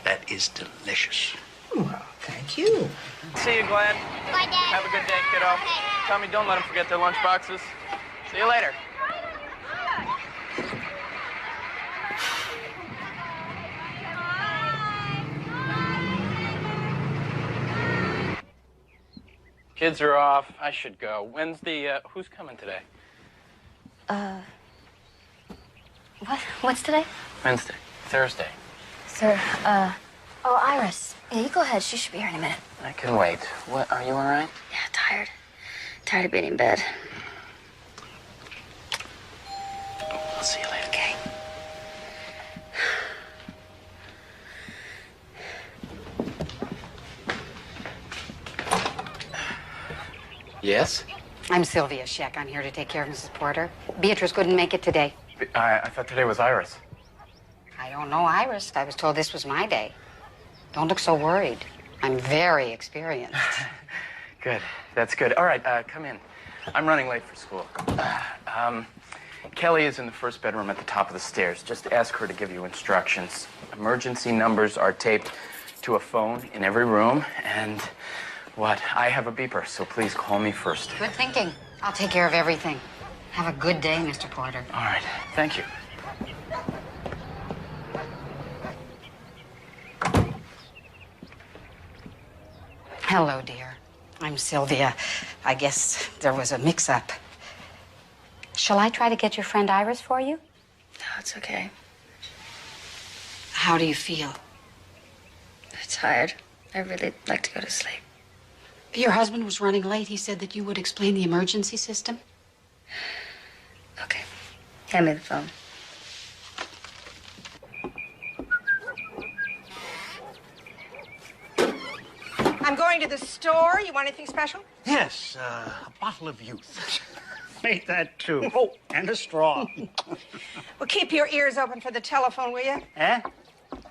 That is delicious. Well, thank you. See you, Glenn. Bye, Dad. Have a good day, kiddo. Tommy, don't let them forget their lunch boxes. See you later. Kids are off. I should go. When's the, who's coming today? What's today? Wednesday. Thursday. Sir, oh, Iris. Yeah, you go ahead. She should be here in a minute. I can wait. What, are you all right? Yeah, tired. Tired of being in bed. I'll see you later. Okay. Yes? I'm Sylvia Scheck. I'm here to take care of Mrs. Porter. Beatrice couldn't make it today. I thought today was Iris. I don't know, Iris. I was told this was my day. Don't look so worried. I'm very experienced. Good. That's good. All right, come in. I'm running late for school. Kelly is in the first bedroom at the top of the stairs. Just ask her to give you instructions. Emergency numbers are taped to a phone in every room, and I have a beeper, so please call me first. Good thinking. I'll take care of everything. Have a good day, Mr. Porter. All right, thank you. Hello, dear. I'm Sylvia. I guess there was a mix-up. Shall I try to get your friend Iris for you? No, it's okay. How do you feel? Tired. I'd really like to go to sleep. Your husband was running late. He said that you would explain the emergency system. Okay. Hand me the phone. I'm going to the store. You want anything special? Yes, a bottle of youth. Make that too. Oh, and a straw. Well, keep your ears open for the telephone, will you? Eh?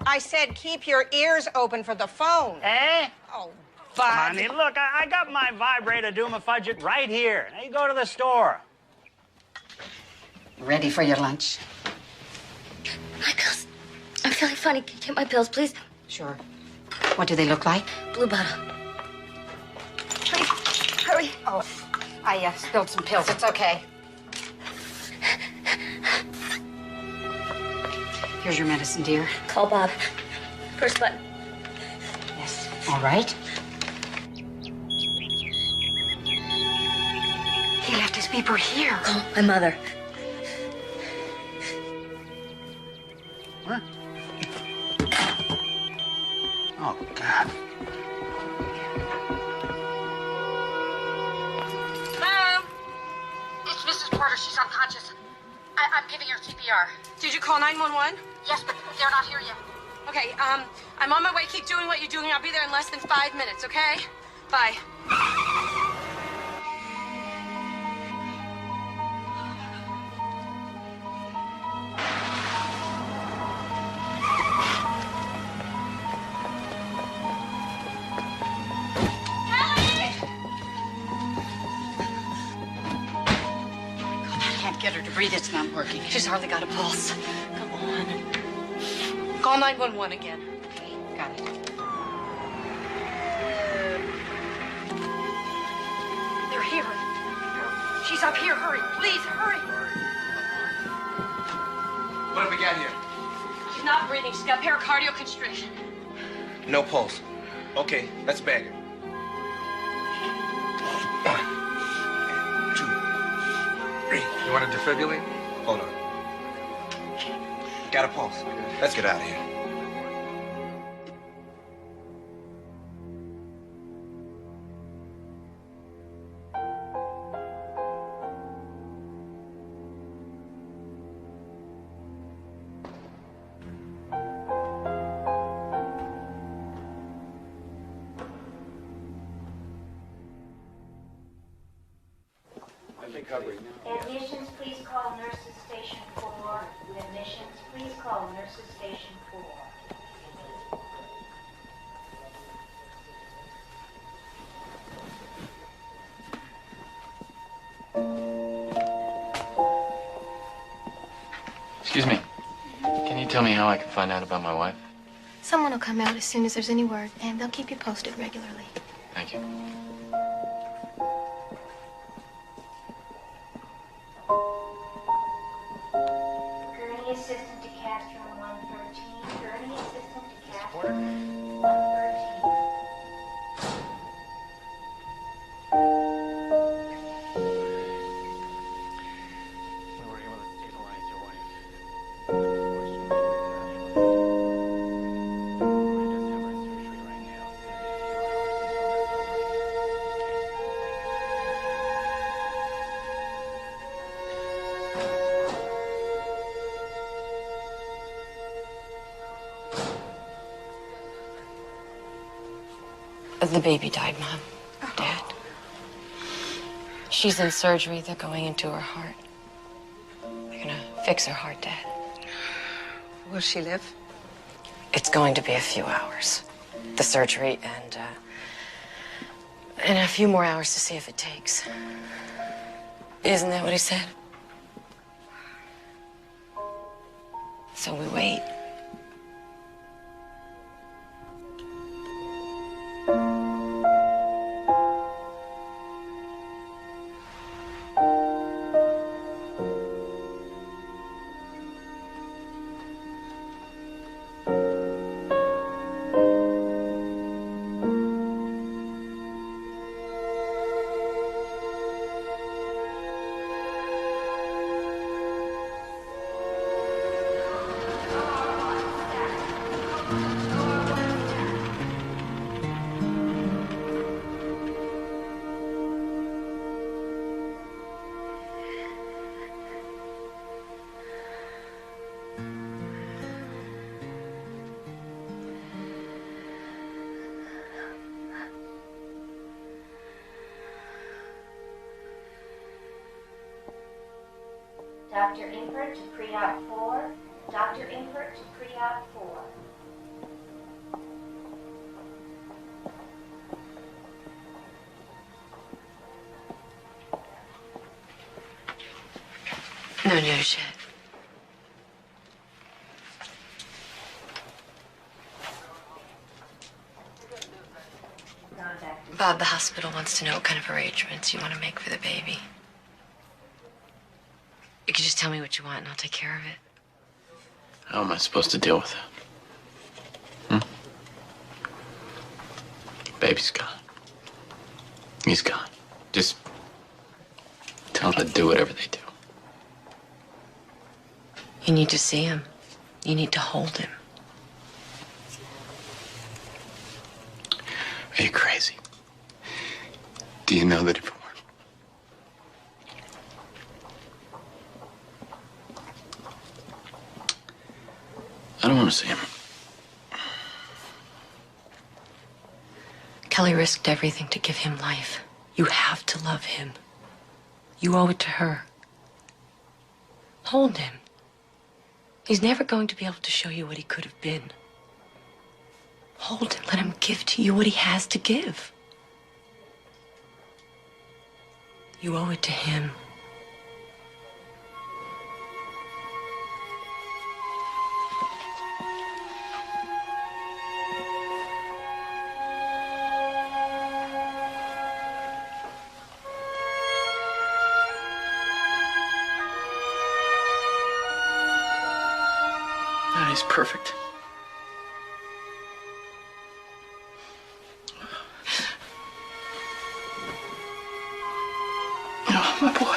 I said keep your ears open for the phone. Eh? Oh, Bud. Honey, look, I got my vibrator Doom-a-Fudget right here. Now you go to the store. Ready for your lunch? My pills. I'm feeling funny. Can you get my pills, please? Sure. What do they look like? Blue bottle. Please, hurry. Oh, I spilled some pills. It's okay. Here's your medicine, dear. Call Bob. First button. Yes. All right. He left his beeper here. Call my mother. What? Oh, God. Hello? It's Mrs. Porter. She's unconscious. I'm giving her CPR. Did you call 911? Yes, but they're not here yet. Okay, I'm on my way. Keep doing what you're doing. I'll be there in less than 5 minutes, okay? Bye. Get her to breathe. It's not working. She's hardly got a pulse. Come on. Call 911 again. Okay, got it. They're here. She's up here. Hurry. Please, hurry. What have we got here? She's not breathing. She's got pericardial constriction. No pulse. Okay, let's bag her. 1, 2, 3. You want to defibrillate? Hold on. Got a pulse. Let's get out of here. Admissions, please call nurses station 4. Admissions, please call nurses station 4. Excuse me. Can you tell me how I can find out about my wife? Someone will come out as soon as there's any word, and they'll keep you posted regularly. Thank you. Gurney assistant to cast room 113. Gurney assistant to cast room 113. We were able to stabilize your wife. The baby died, Mom. Dad. She's in surgery. They're going into her heart. They're gonna fix her heart, Dad. Will she live? It's going to be a few hours. The surgery and a few more hours to see if it takes. Isn't that what he said? So we wait. Dr. Impert to pre-op 4. Dr. Impert to pre-op 4. No news yet. Bob, the hospital wants to know what kind of arrangements you want to make for the baby. You can just tell me what you want and I'll take care of it. How am I supposed to deal with that? Baby's gone. He's gone. Just tell them to do whatever they do. You need to see him. You need to hold him. Are you crazy? Do you know that if it weren't... I don't want to see him. Kelly risked everything to give him life. You have to love him. You owe it to her. Hold him. He's never going to be able to show you what he could have been. Hold him. Let him give to you what he has to give. You owe it to him. God, he's perfect. Oh, my boy.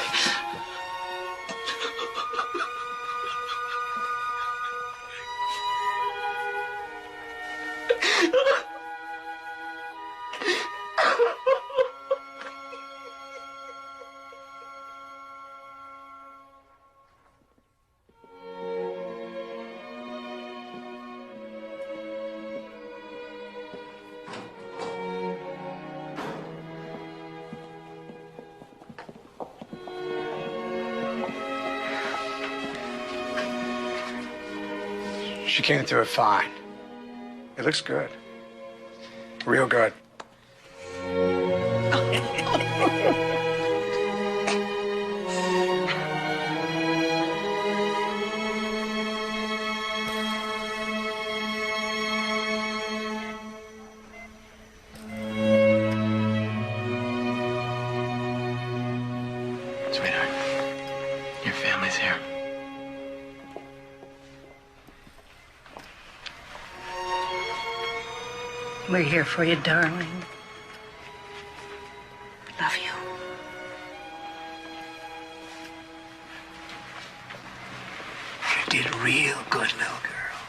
She came through it fine. It looks good. Real good. Sweetheart, your family's here. We're here for you, darling. Love you. You did real good, little girl.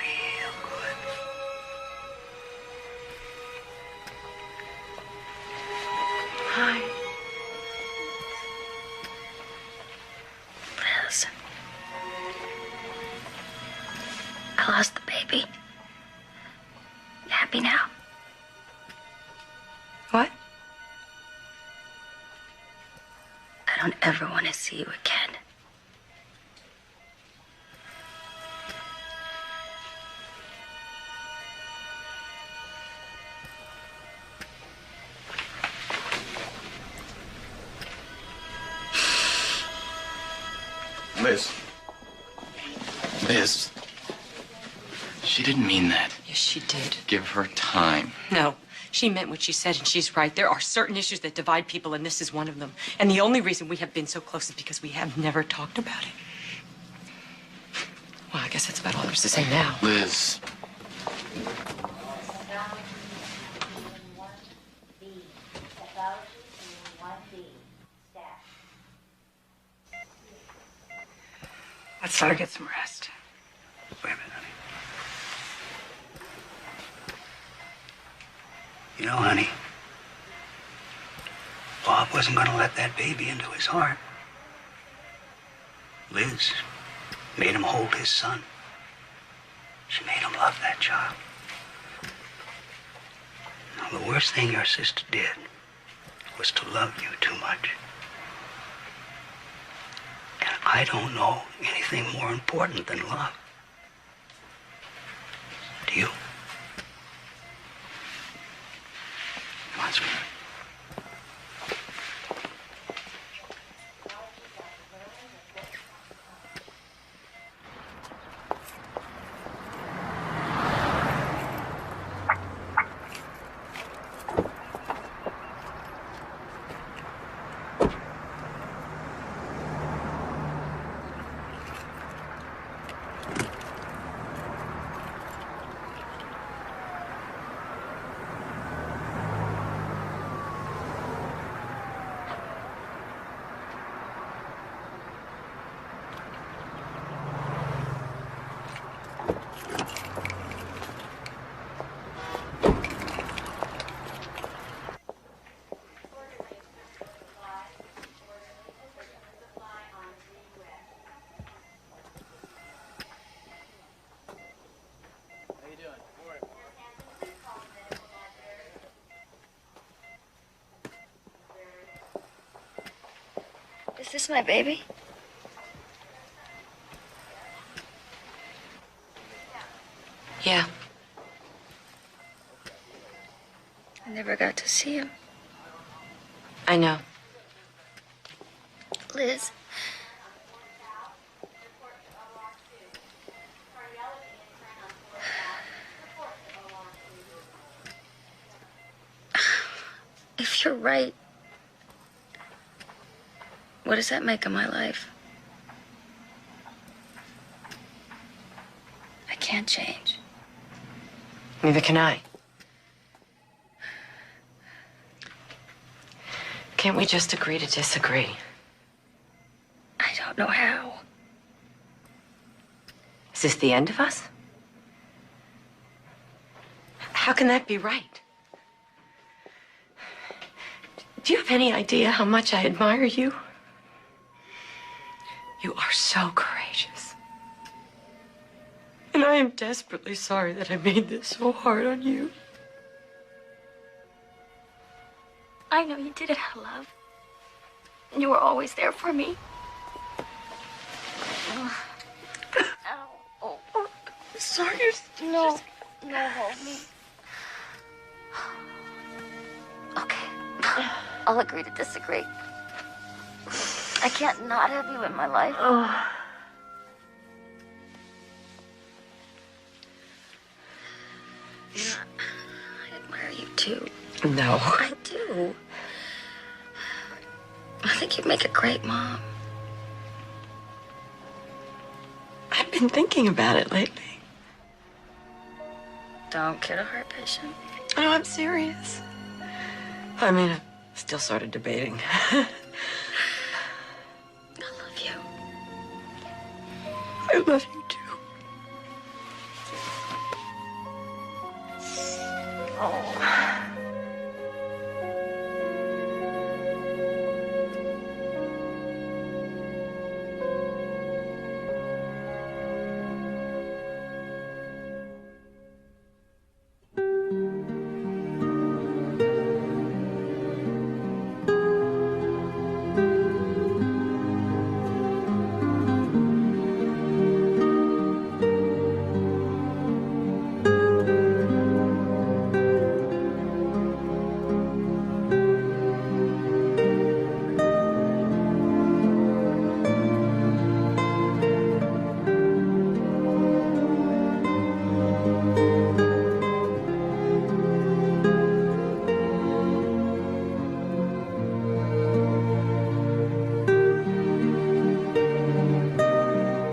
Real good. Hi. Liz. I lost the baby. You happy now? What? I don't ever want to see you again. Liz. Liz. She didn't mean that. Yes, she did. Give her time. No, she meant what she said, and she's right. There are certain issues that divide people, and this is one of them. And the only reason we have been so close is because we have never talked about it. Well, I guess that's about all there's to say now. Liz. Let's let her get some rest. Wait a minute, honey. You know, honey, Bob wasn't going to let that baby into his heart. Liz made him hold his son. She made him love that child. Now, the worst thing your sister did was to love you too much. And I don't know anything more important than love. Do you? Come on, sweetheart. Is this my baby? Yeah. I never got to see him. I know. Liz. If you're right, what does that make of my life? I can't change. Neither can I. Can't we just agree to disagree? I don't know how. Is this the end of us? How can that be right? Do you have any idea how much I admire you? You are so courageous. And I am desperately sorry that I made this so hard on you. I know you did it out of love. And you were always there for me. Ow. Oh. Sorry. No. No, hold me. Okay. I'll agree to disagree. I can't not have you in my life. Oh. I admire you too. No. I do. I think you'd make a great mom. I've been thinking about it lately. Don't care to heart patient. No, I'm serious. I mean, I'm still sort of debating. I love you. I love you too. Oh.